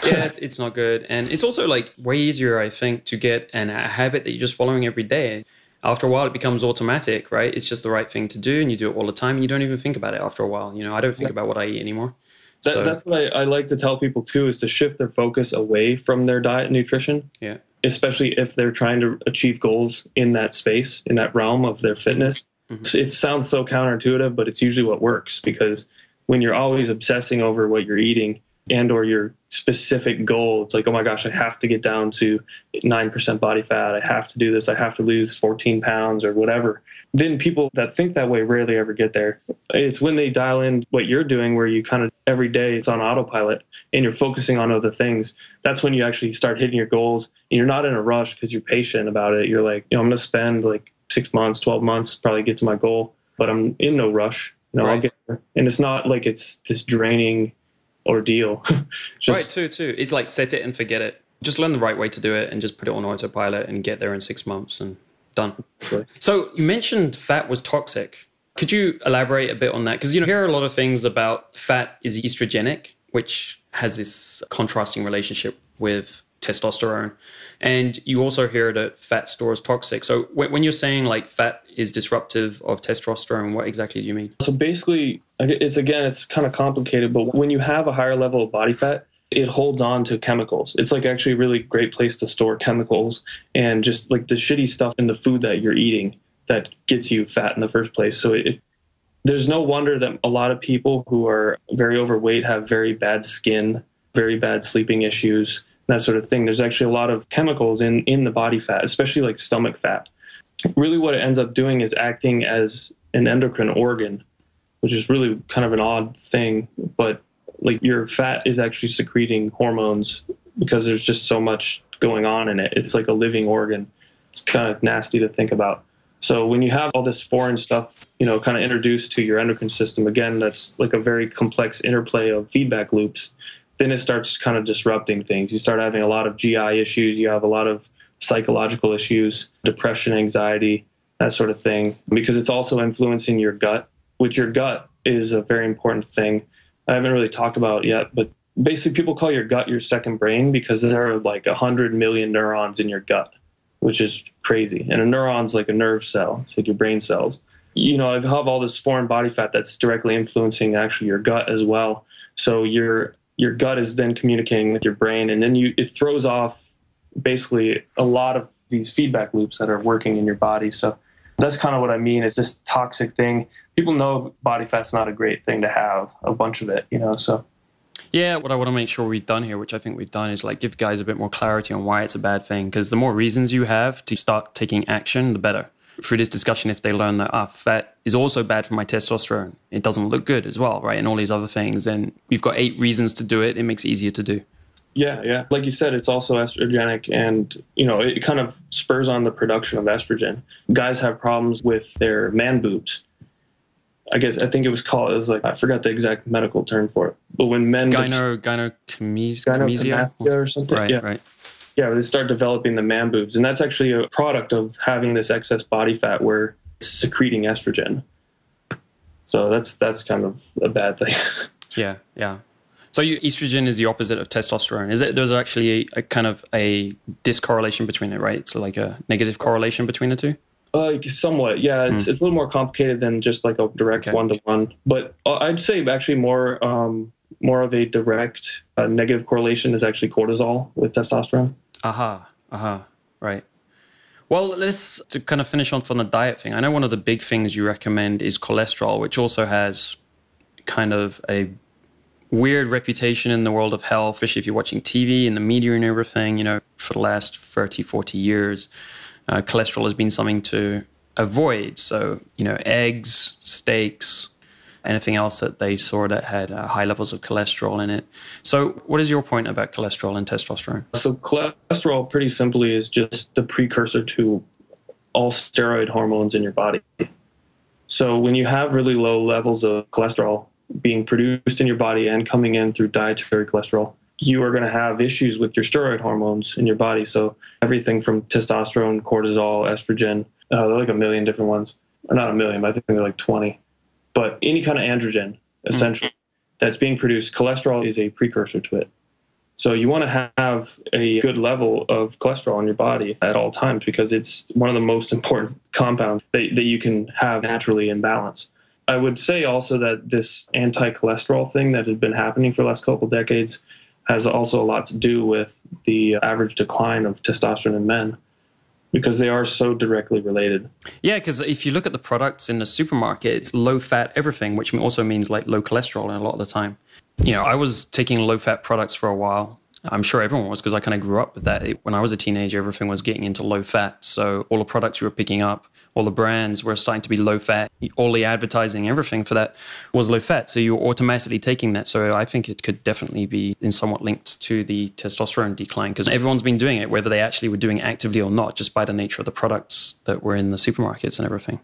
Yeah, it's not good. And it's also like way easier, I think, to get a habit that you're just following every day. After a while, it becomes automatic, right? It's just the right thing to do, and you do it all the time, and you don't even think about it after a while. You know, I don't think about what I eat anymore. That's what I like to tell people, too, is to shift their focus away from their diet and nutrition. Yeah. Especially if they're trying to achieve goals in that space, in that realm of their fitness. Mm-hmm. It sounds so counterintuitive, but it's usually what works, because when you're always obsessing over what you're eating and or your specific goal, it's like, oh my gosh, I have to get down to 9% body fat. I have to do this. I have to lose 14 pounds or whatever. Then people that think that way rarely ever get there. It's when they dial in what you're doing, where you kind of every day it's on autopilot and you're focusing on other things. That's when you actually start hitting your goals, and you're not in a rush because you're patient about it. You're like, I'm going to spend like 6 months, 12 months, probably get to my goal, but I'm in no rush. Right. I'll get there. And it's not like it's this draining ordeal. Too. It's like set it and forget it. Just learn the right way to do it and just put it on autopilot and get there in 6 months and done. Right. So you mentioned fat was toxic. Could you elaborate a bit on that? Because you hear a lot of things about fat is estrogenic, which has this contrasting relationship with testosterone. And you also hear that fat stores toxic. So when you're saying like fat is disruptive of testosterone, what exactly do you mean? So basically, it's kind of complicated, but when you have a higher level of body fat, it holds on to chemicals. It's like actually a really great place to store chemicals and just like the shitty stuff in the food that you're eating that gets you fat in the first place. So there's no wonder that a lot of people who are very overweight have very bad skin, very bad sleeping issues, that sort of thing. There's actually a lot of chemicals in the body fat, especially like stomach fat. Really what it ends up doing is acting as an endocrine organ, which is really kind of an odd thing. But like your fat is actually secreting hormones because there's just so much going on in it. It's like a living organ. It's kind of nasty to think about. So when you have all this foreign stuff, kind of introduced to your endocrine system, again, that's like a very complex interplay of feedback loops. Then it starts kind of disrupting things. You start having a lot of GI issues. You have a lot of psychological issues, depression, anxiety, that sort of thing, because it's also influencing your gut, which your gut is a very important thing. I haven't really talked about it yet, but basically people call your gut your second brain because there are like 100 million neurons in your gut, which is crazy. And a neuron's like a nerve cell. It's like your brain cells. You have all this foreign body fat that's directly influencing actually your gut as well. So your gut is then communicating with your brain, and then it throws off basically a lot of these feedback loops that are working in your body. So that's kind of what I mean. It's this toxic thing. People know body fat's not a great thing to have, a bunch of it, so. Yeah, what I want to make sure we've done here, which I think we've done, is like give guys a bit more clarity on why it's a bad thing. Because the more reasons you have to start taking action, the better. Through this discussion, if they learn that fat is also bad for my testosterone, it doesn't look good as well, right? And all these other things, then we've got 8 reasons to do it. It makes it easier to do. Yeah. Like you said, it's also estrogenic, and, it kind of spurs on the production of estrogen. Guys have problems with their man boobs. I think it was like, I forgot the exact medical term for it. But when men... Gynecomastia or something. Right. Yeah, they start developing the man boobs. And that's actually a product of having this excess body fat where it's secreting estrogen. So that's kind of a bad thing. Yeah. So estrogen is the opposite of testosterone. There's actually a kind of a discorrelation between it, right? It's like a negative correlation between the two? Somewhat, yeah. It's a little more complicated than just like a direct one-to-one. But I'd say actually more of a direct negative correlation is actually cortisol with testosterone. Right. Well, let's to kind of finish on from the diet thing. I know one of the big things you recommend is cholesterol, which also has kind of a weird reputation in the world of health, especially if you're watching TV and the media and everything. For the last 30, 40 years, cholesterol has been something to avoid. So, eggs, steaks, anything else that they saw that had high levels of cholesterol in it. So what is your point about cholesterol and testosterone? So cholesterol, pretty simply, is just the precursor to all steroid hormones in your body. So when you have really low levels of cholesterol being produced in your body and coming in through dietary cholesterol, you are going to have issues with your steroid hormones in your body. So everything from testosterone, cortisol, estrogen, there are like a million different ones. Or not a million, but I think they're like 20. But any kind of androgen, essentially, that's being produced, cholesterol is a precursor to it. So you want to have a good level of cholesterol in your body at all times because it's one of the most important compounds that you can have naturally in balance. I would say also that this anti-cholesterol thing that had been happening for the last couple of decades has also a lot to do with the average decline of testosterone in men, because they are so directly related. Yeah, because if you look at the products in the supermarket, it's low-fat everything, which also means like low cholesterol a lot of the time. I was taking low-fat products for a while. I'm sure everyone was because I kind of grew up with that. When I was a teenager, everything was getting into low-fat. So all the products you were picking up, all the brands were starting to be low-fat. All the advertising, everything for that was low-fat. So you were automatically taking that. So I think it could definitely be somewhat linked to the testosterone decline because everyone's been doing it, whether they actually were doing it actively or not, just by the nature of the products that were in the supermarkets and everything.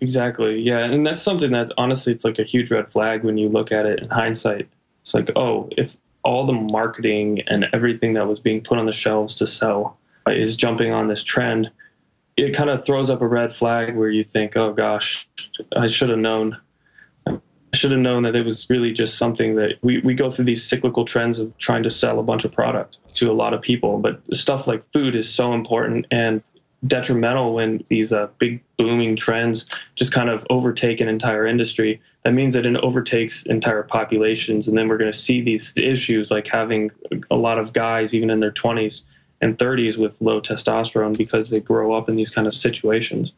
Exactly. Yeah. And that's something that honestly, it's like a huge red flag when you look at it in hindsight. It's like, oh, if all the marketing and everything that was being put on the shelves to sell is jumping on this trend, it kind of throws up a red flag where you think, oh gosh, I should have known. I should have known that it was really just something that we go through these cyclical trends of trying to sell a bunch of product to a lot of people. But stuff like food is so important and detrimental when these big booming trends just kind of overtake an entire industry. That means that it overtakes entire populations. And then we're going to see these issues like having a lot of guys, even in their 20s and 30s, with low testosterone because they grow up in these kind of situations.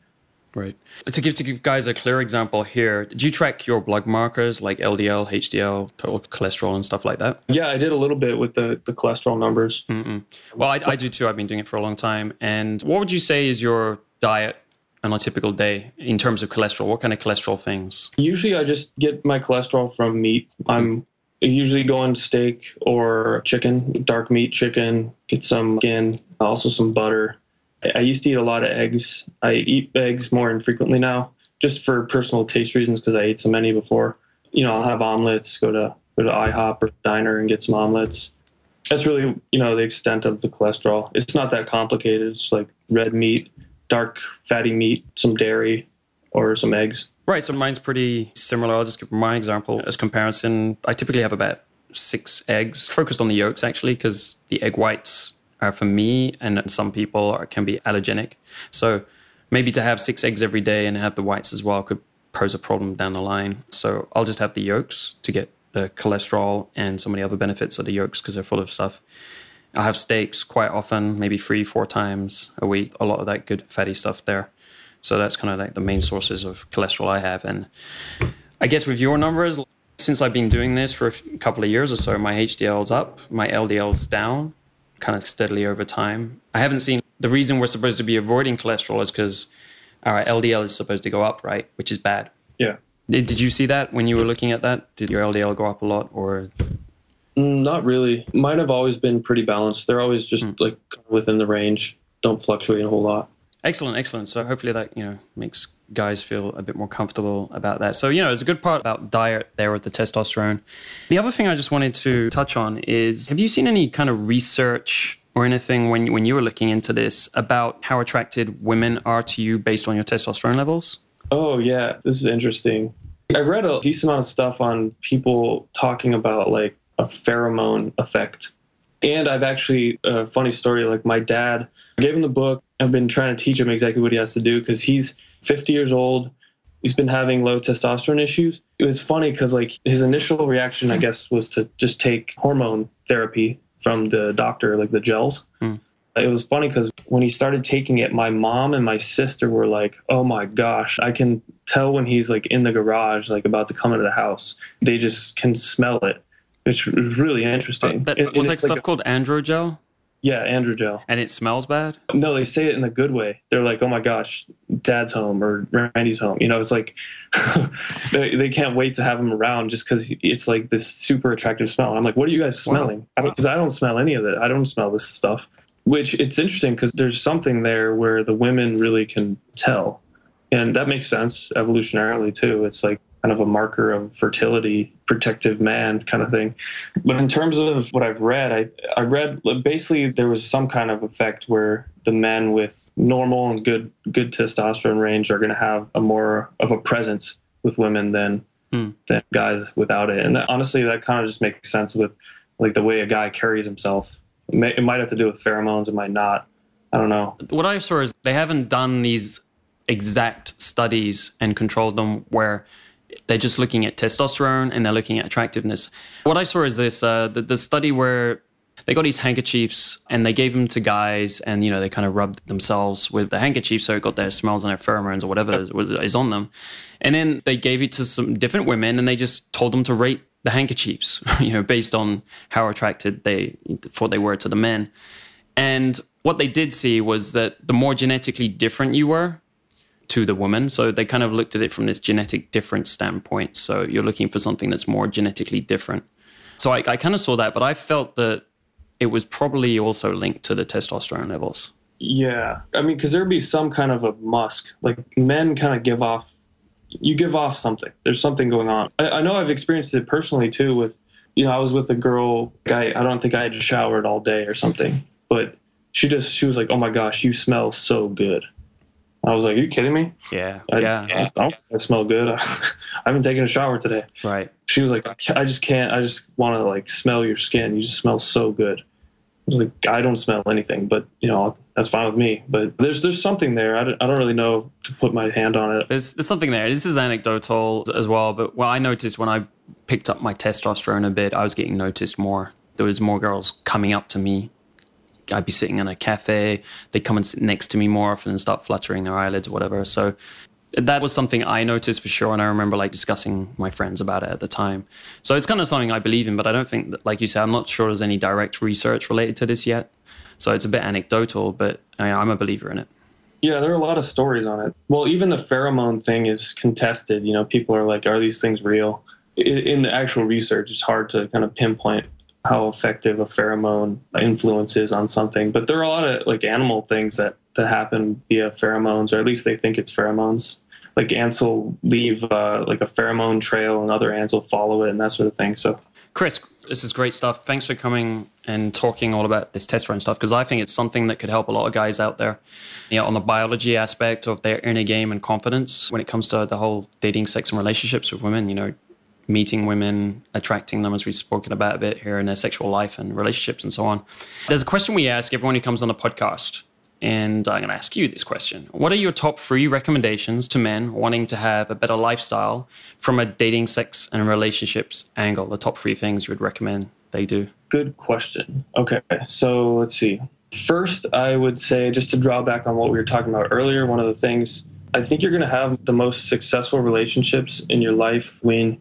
Right. To give guys a clear example here, did you track your blood markers like LDL, HDL, total cholesterol and stuff like that? Yeah, I did a little bit with the cholesterol numbers. Well, I do too. I've been doing it for a long time. And what would you say is your diet on a typical day in terms of cholesterol? What kind of cholesterol things? Usually I just get my cholesterol from meat. I'm usually going steak or chicken, dark meat chicken, get some skin, also some butter. I used to eat a lot of eggs. I eat eggs more infrequently now, just for personal taste reasons because I ate so many before. I'll have omelets, go to IHOP or diner and get some omelets. That's really, the extent of the cholesterol. It's not that complicated. It's like red meat, dark fatty meat, some dairy, or some eggs. Right. So mine's pretty similar. I'll just give my example as comparison. I typically have about 6 eggs, focused on the yolks actually, because the egg whites are for me and some people can be allergenic. So maybe to have 6 eggs every day and have the whites as well could pose a problem down the line. So I'll just have the yolks to get the cholesterol and some of the other benefits of the yolks because they're full of stuff. I'll have steaks quite often, maybe 3-4 times a week, a lot of that good fatty stuff there. So that's kind of like the main sources of cholesterol I have. And I guess with your numbers, since I've been doing this for a couple of years or so, my HDL's up, my LDL's down, kind of steadily over time. I haven't seen the reason we're supposed to be avoiding cholesterol is because our LDL is supposed to go up, right? Which is bad. Yeah. Did you see that when you were looking at that? Did your LDL go up a lot or? Not really. Mine have always been pretty balanced. They're always just like within the range. Don't fluctuate a whole lot. Excellent. So hopefully that, makes guys feel a bit more comfortable about that. So, there's a good part about diet there with the testosterone. The other thing I just wanted to touch on is, have you seen any kind of research or anything when you were looking into this about how attracted women are to you based on your testosterone levels? Oh, yeah. This is interesting. I read a decent amount of stuff on people talking about like a pheromone effect. And I've actually, a funny story, like my dad, I gave him the book. I've been trying to teach him exactly what he has to do because he's 50 years old. He's been having low testosterone issues. It was funny because like his initial reaction, I guess, was to just take hormone therapy from the doctor, like the gels. It was funny because when he started taking it, my mom and my sister were like, oh my gosh, I can tell when he's like in the garage, like about to come into the house. They just can smell it, which was really interesting. Was like stuff called androgel? Yeah, androgel. And it smells bad? No, they say it in a good way. They're like, oh my gosh, Dad's home or Randy's home. You know, it's like they can't wait to have him around just because it's like this super attractive smell. And I'm like, what are you guys smelling? Because I don't smell any of it. I don't smell this stuff. Which it's interesting because there's something there where the women really can tell. And that makes sense evolutionarily too. It's like kind of a marker of fertility, protective man kind of thing. But in terms of what I've read, I read basically there was some kind of effect where the men with normal and good testosterone range are going to have a more of a presence with women than guys without it. And honestly, that kind of just makes sense with like the way a guy carries himself. It might have to do with pheromones. It might not. I don't know. What I saw is they haven't done these exact studies and controlled them where they're just looking at testosterone and they're looking at attractiveness. What I saw is this, the study where they got these handkerchiefs and they gave them to guys and, you know, they kind of rubbed themselves with the handkerchief so it got their smells and their pheromones or whatever is on them. And then they gave it to some different women and they just told them to rate the handkerchiefs, you know, based on how attracted they thought they were to the men. And what they did see was that the more genetically different you were to the woman, so they kind of looked at it from this genetic difference standpoint. So you're looking for something that's more genetically different. So I kind of saw that, but I felt that it was probably also linked to the testosterone levels. Yeah. I mean, because there'd be some kind of a musk. Like men kind of give off something. There's something going on. I know I've experienced it personally too with, you know, I was with a girl, I don't think I had showered all day or something, but she was like, oh my gosh, you smell so good. I was like, are you kidding me? Yeah. I don't think I smell good. I haven't taken a shower today. Right. She was like, I just can't. I just want to like smell your skin. You just smell so good. I was like, I don't smell anything, but you know, that's fine with me. But there's something there. I don't really know to put my hand on it. There's something there. This is anecdotal as well, but I noticed when I picked up my testosterone a bit, I was getting noticed more. There was more girls coming up to me. I'd be sitting in a cafe. They'd come and sit next to me more often and start fluttering their eyelids or whatever. So that was something I noticed for sure. And I remember like discussing with my friends about it at the time. So it's kind of something I believe in, but I don't think that, like you said, I'm not sure there's any direct research related to this yet. So it's a bit anecdotal, but I'm a believer in it. Yeah, there are a lot of stories on it. Well, even the pheromone thing is contested. You know, people are like, are these things real? In the actual research, it's hard to kind of pinpoint how effective a pheromone influence is on something. But there are a lot of like animal things that happen via pheromones, or at least they think it's pheromones. Like ants will leave like a pheromone trail and other ants will follow it and that sort of thing. So, Chris, this is great stuff. Thanks for coming and talking all about this testosterone stuff, because I think it's something that could help a lot of guys out there, you know, on the biology aspect of their inner game and confidence when it comes to the whole dating, sex, and relationships with women, you know, meeting women, attracting them, as we've spoken about a bit here, in their sexual life and relationships and so on. There's a question we ask everyone who comes on the podcast, and I'm going to ask you this question. What are your top 3 recommendations to men wanting to have a better lifestyle from a dating, sex, and relationships angle? The top 3 things you would recommend they do? Good question. Okay, so let's see. First, I would say, just to draw back on what we were talking about earlier, one of the things, I think you're going to have the most successful relationships in your life when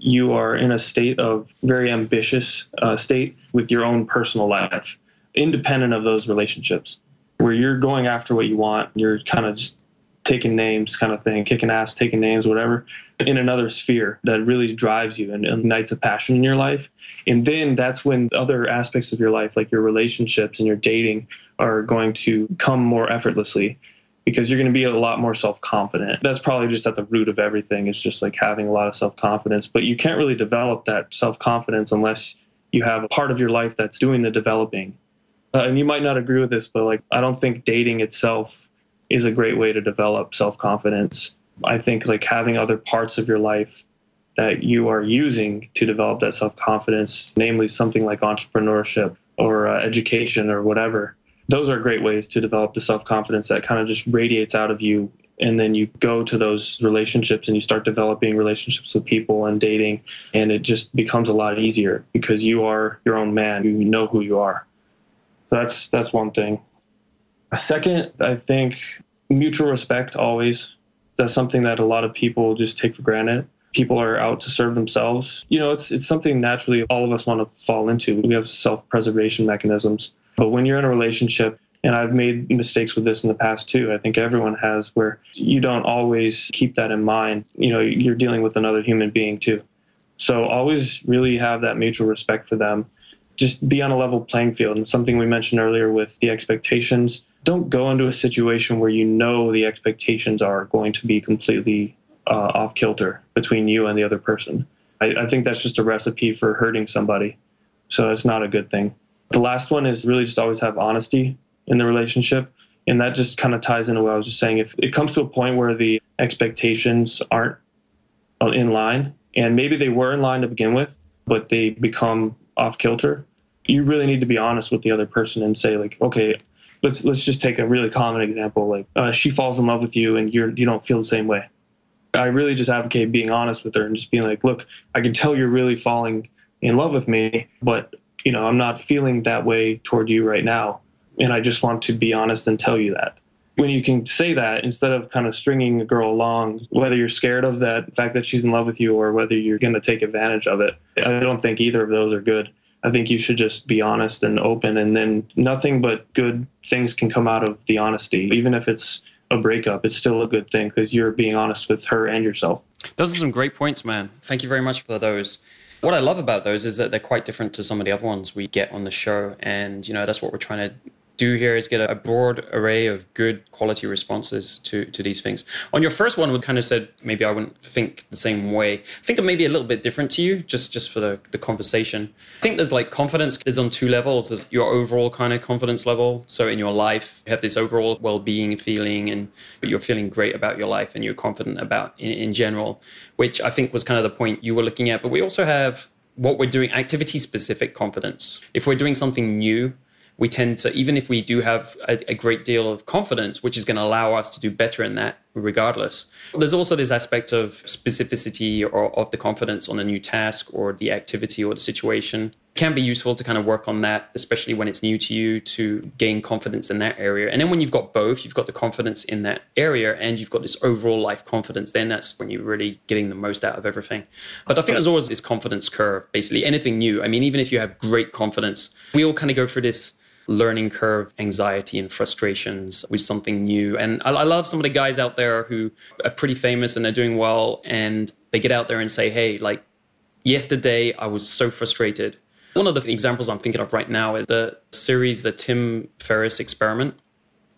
you are in a state of very ambitious state with your own personal life, independent of those relationships, where you're going after what you want. You're kind of just taking names kind of thing, kicking ass, taking names, whatever, in another sphere that really drives you and ignites a passion in your life. And then that's when other aspects of your life, like your relationships and your dating, are going to come more effortlessly, because you're going to be a lot more self-confident. That's probably just at the root of everything. It's just like having a lot of self-confidence. But you can't really develop that self-confidence unless you have a part of your life that's doing the developing. And you might not agree with this, but like, I don't think dating itself is a great way to develop self-confidence. I think like having other parts of your life that you are using to develop that self-confidence, namely something like entrepreneurship or education or whatever, those are great ways to develop the self-confidence that kind of just radiates out of you. And then you go to those relationships and you start developing relationships with people and dating. And it just becomes a lot easier because you are your own man. You know who you are. That's one thing. Second, I think mutual respect always. That's something that a lot of people just take for granted. People are out to serve themselves. It's something naturally all of us want to fall into. We have self-preservation mechanisms. But when you're in a relationship, and I've made mistakes with this in the past too, I think everyone has, where you don't always keep that in mind. You're dealing with another human being too. So always really have that mutual respect for them. Just be on a level playing field. And something we mentioned earlier with the expectations, don't go into a situation where the expectations are going to be completely off kilter between you and the other person. I think that's just a recipe for hurting somebody. So it's not a good thing. The last one is really just always have honesty in the relationship. And that just kind of ties into what I was just saying. If it comes to a point where the expectations aren't in line, and maybe they were in line to begin with, but they become off kilter, you really need to be honest with the other person and say, like, okay, let's just take a really common example. Like she falls in love with you and you don't feel the same way. I really just advocate being honest with her and just being like, look, I can tell you're really falling in love with me, but I'm not feeling that way toward you right now. And I just want to be honest and tell you that. When you can say that instead of kind of stringing a girl along, whether you're scared of that fact that she's in love with you or whether you're going to take advantage of it, I don't think either of those are good. I think you should just be honest and open, and then nothing but good things can come out of the honesty. Even if it's a breakup, it's still a good thing because you're being honest with her and yourself. Those are some great points, man. Thank you very much for those. What I love about those is that they're quite different to some of the other ones we get on the show. And, that's what we're trying to do here, is get a broad array of good quality responses to these things. On your first one, we kind of said maybe I wouldn't think the same way. I think it may be a little bit different to you, just for the conversation. I think there's like confidence is on two levels. There's your overall kind of confidence level. So in your life, you have this overall well-being feeling, and you're feeling great about your life and you're confident about in general, which I think was kind of the point you were looking at. But we also have what we're doing, activity-specific confidence. If we're doing something new, we tend to, even if we do have a great deal of confidence, which is going to allow us to do better in that regardless. There's also this aspect of specificity or of the confidence on a new task or the activity or the situation. It can be useful to kind of work on that, especially when it's new to you, to gain confidence in that area. And then when you've got both, you've got the confidence in that area and you've got this overall life confidence, then that's when you're really getting the most out of everything. But I think there's always this confidence curve, basically anything new. I mean, even if you have great confidence, we all kind of go through this learning curve, anxiety and frustrations with something new. And I love some of the guys out there who are pretty famous and they're doing well, and they get out there and say, hey, like yesterday I was so frustrated. One of the examples I'm thinking of right now is the series, the Tim Ferriss Experiment.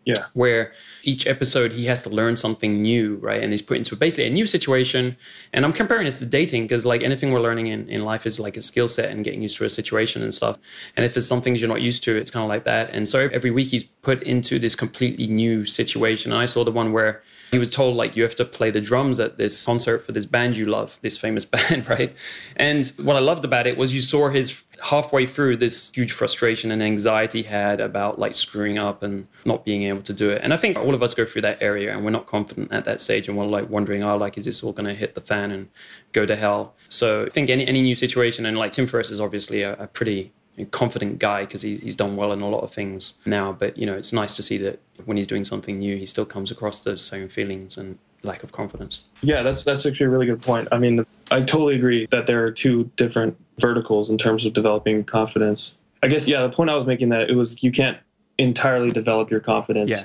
Yeah. Where each episode he has to learn something new, right? And he's put into basically a new situation. And I'm comparing this to dating because like anything we're learning in life is like a skill set and getting used to a situation and stuff. And if there's some things you're not used to, it's kind of like that. And so every week he's put into this completely new situation. And I saw the one where he was told, like, you have to play the drums at this concert for this band you love, this famous band, right? And what I loved about it was you saw his halfway through this huge frustration and anxiety he had about like screwing up and not being able to do it. And I think all of us go through that area and we're not confident at that stage and we're like wondering, like, is this all going to hit the fan and go to hell? So I think any new situation, and like Tim Ferriss is obviously a pretty confident guy because he's done well in a lot of things now. But, it's nice to see that when he's doing something new, he still comes across those same feelings and lack of confidence. Yeah, that's actually a really good point. I mean, I totally agree that there are two different verticals in terms of developing confidence. I guess, the point I was making that it was you can't entirely develop your confidence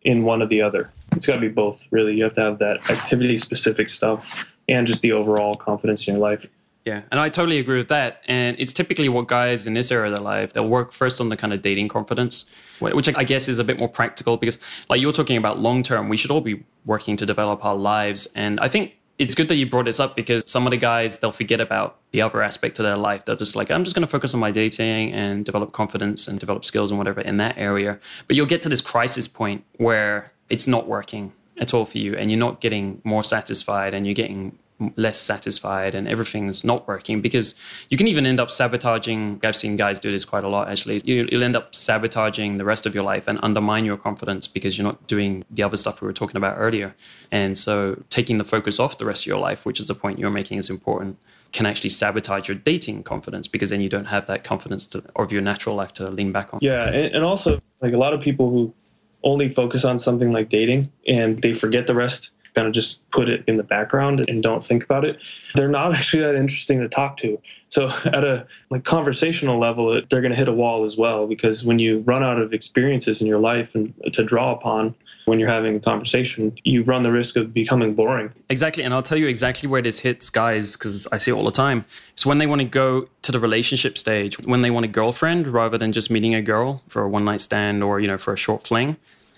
in one or the other. It's got to be both, really. You have to have that activity-specific stuff and just the overall confidence in your life. Yeah, and I totally agree with that. And it's typically what guys in this area of their life, they'll work first on the kind of dating confidence, which I guess is a bit more practical because like you're talking about long-term, we should all be working to develop our lives. And I think it's good that you brought this up because some of the guys, they'll forget about the other aspect of their life. They're just like, I'm just going to focus on my dating and develop confidence and develop skills and whatever in that area. But you'll get to this crisis point where it's not working at all for you and you're not getting more satisfied and you're getting less satisfied and everything's not working, because you can even end up sabotaging. I've seen guys do this quite a lot, actually. You'll end up sabotaging the rest of your life and undermine your confidence because you're not doing the other stuff we were talking about earlier. And so taking the focus off the rest of your life, which is the point you're making is important, can actually sabotage your dating confidence, because then you don't have that confidence of your natural life to lean back on. Yeah, and also like a lot of people who only focus on something like dating and they forget the rest, kind of just put it in the background and don't think about it, they're not actually that interesting to talk to. So at a like conversational level, they're going to hit a wall as well, because when you run out of experiences in your life and to draw upon when you're having a conversation, you run the risk of becoming boring. Exactly. And I'll tell you exactly where this hits guys, because I see it all the time. So when they want to go to the relationship stage, when they want a girlfriend rather than just meeting a girl for a one night stand or, for a short fling,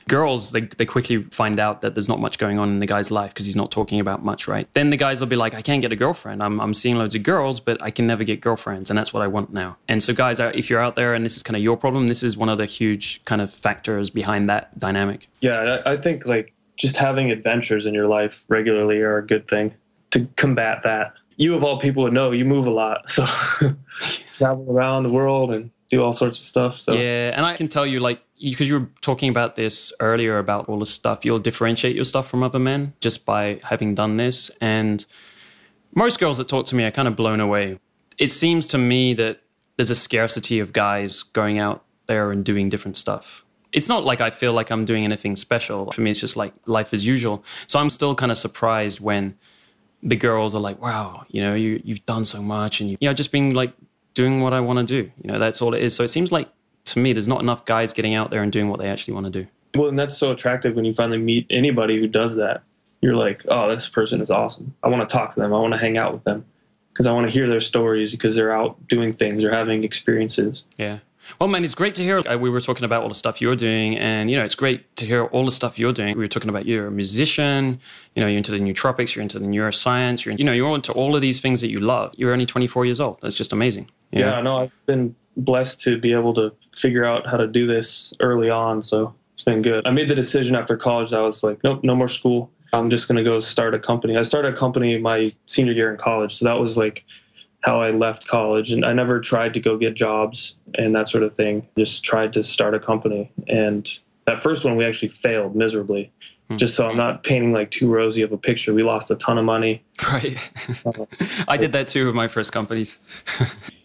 girls, they quickly find out that there's not much going on in the guy's life because he's not talking about much, right? Then the guys will be like, I can't get a girlfriend. I'm seeing loads of girls, but I can never get girlfriends. And that's what I want now. And so guys, if you're out there and this is kind of your problem, this is one of the huge kind of factors behind that dynamic. Yeah, I think like just having adventures in your life regularly are a good thing to combat that. You of all people would know, you move a lot. So travel around the world and do all sorts of stuff. So yeah, and I can tell you, like, because you were talking about this earlier about all the stuff, you'll differentiate your stuff from other men just by having done this. And most girls that talk to me are kind of blown away. It seems to me that there's a scarcity of guys going out there and doing different stuff. It's not like I feel like I'm doing anything special. For me, it's just like life as usual. So I'm still kind of surprised when the girls are like, wow, you've done so much, and just being like doing what I want to do. That's all it is. So it seems like, to me, there's not enough guys getting out there and doing what they actually want to do. Well, and that's so attractive when you finally meet anybody who does that. You're like, oh, this person is awesome. I want to talk to them. I want to hang out with them because I want to hear their stories, because they're out doing things or having experiences. Yeah. Well, man, it's great to hear. We were talking about all the stuff you're doing, and, it's great to hear all the stuff you're doing. We were talking about you're a musician, you're into the nootropics, you're into the neuroscience, you're into all of these things that you love. You're only 24 years old. That's just amazing. Yeah, no, I've been blessed to be able to figure out how to do this early on. So it's been good. I made the decision after college. I was like, nope, no more school. I'm just going to go start a company. I started a company my senior year in college. So that was like how I left college. And I never tried to go get jobs and that sort of thing. Just tried to start a company. And that first one, we actually failed miserably. Just so I'm not painting like too rosy of a picture. We lost a ton of money. Right. I did that too with my first companies.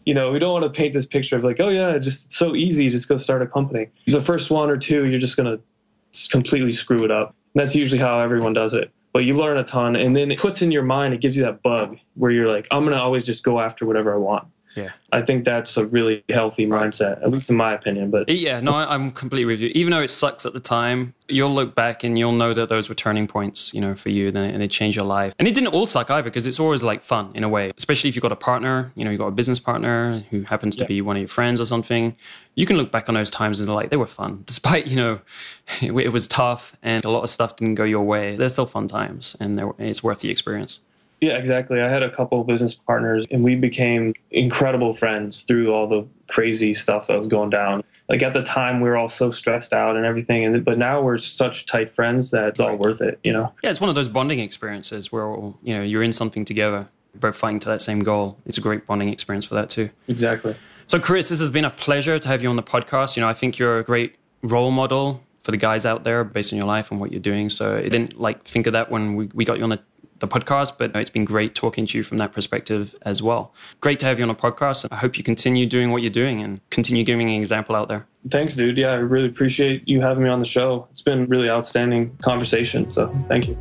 We don't want to paint this picture of like, oh yeah, just so easy, just go start a company. The first one or two, you're just going to completely screw it up. And that's usually how everyone does it. But you learn a ton, and then it puts in your mind, it gives you that bug where you're like, I'm going to always just go after whatever I want. Yeah. I think that's a really healthy mindset, at least in my opinion. But yeah, no, I'm completely with you. Even though it sucks at the time, you'll look back and you'll know that those were turning points, for you, and it changed your life. And it didn't all suck either, because it's always like fun in a way, especially if you've got a partner, you've got a business partner who happens to be one of your friends or something. You can look back on those times and they're like, they were fun. Despite, it was tough and a lot of stuff didn't go your way. They're still fun times, and it's worth the experience. Yeah, exactly. I had a couple of business partners and we became incredible friends through all the crazy stuff that was going down. Like at the time, we were all so stressed out and everything. But now we're such tight friends that it's all worth it, Yeah, it's one of those bonding experiences where, you're in something together, both fighting to that same goal. It's a great bonding experience for that too. Exactly. So Chris, this has been a pleasure to have you on the podcast. I think you're a great role model for the guys out there based on your life and what you're doing. So I didn't think of that when we got you on the podcast, but it's been great talking to you from that perspective as well. Great to have you on a podcast. I hope you continue doing what you're doing and continue giving an example out there. Thanks, dude. Yeah, I really appreciate you having me on the show. It's been a really outstanding conversation, so thank you.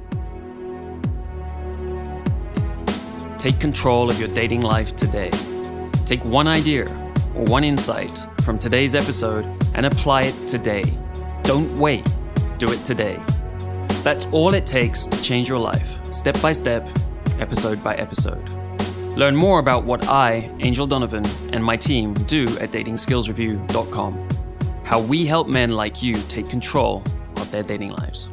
Take control of your dating life today. Take one idea or one insight from today's episode and apply it today. Don't wait. Do it today. That's all it takes to change your life, step by step, episode by episode. Learn more about what I, Angel Donovan, and my team do at datingskillsreview.com. How we help men like you take control of their dating lives.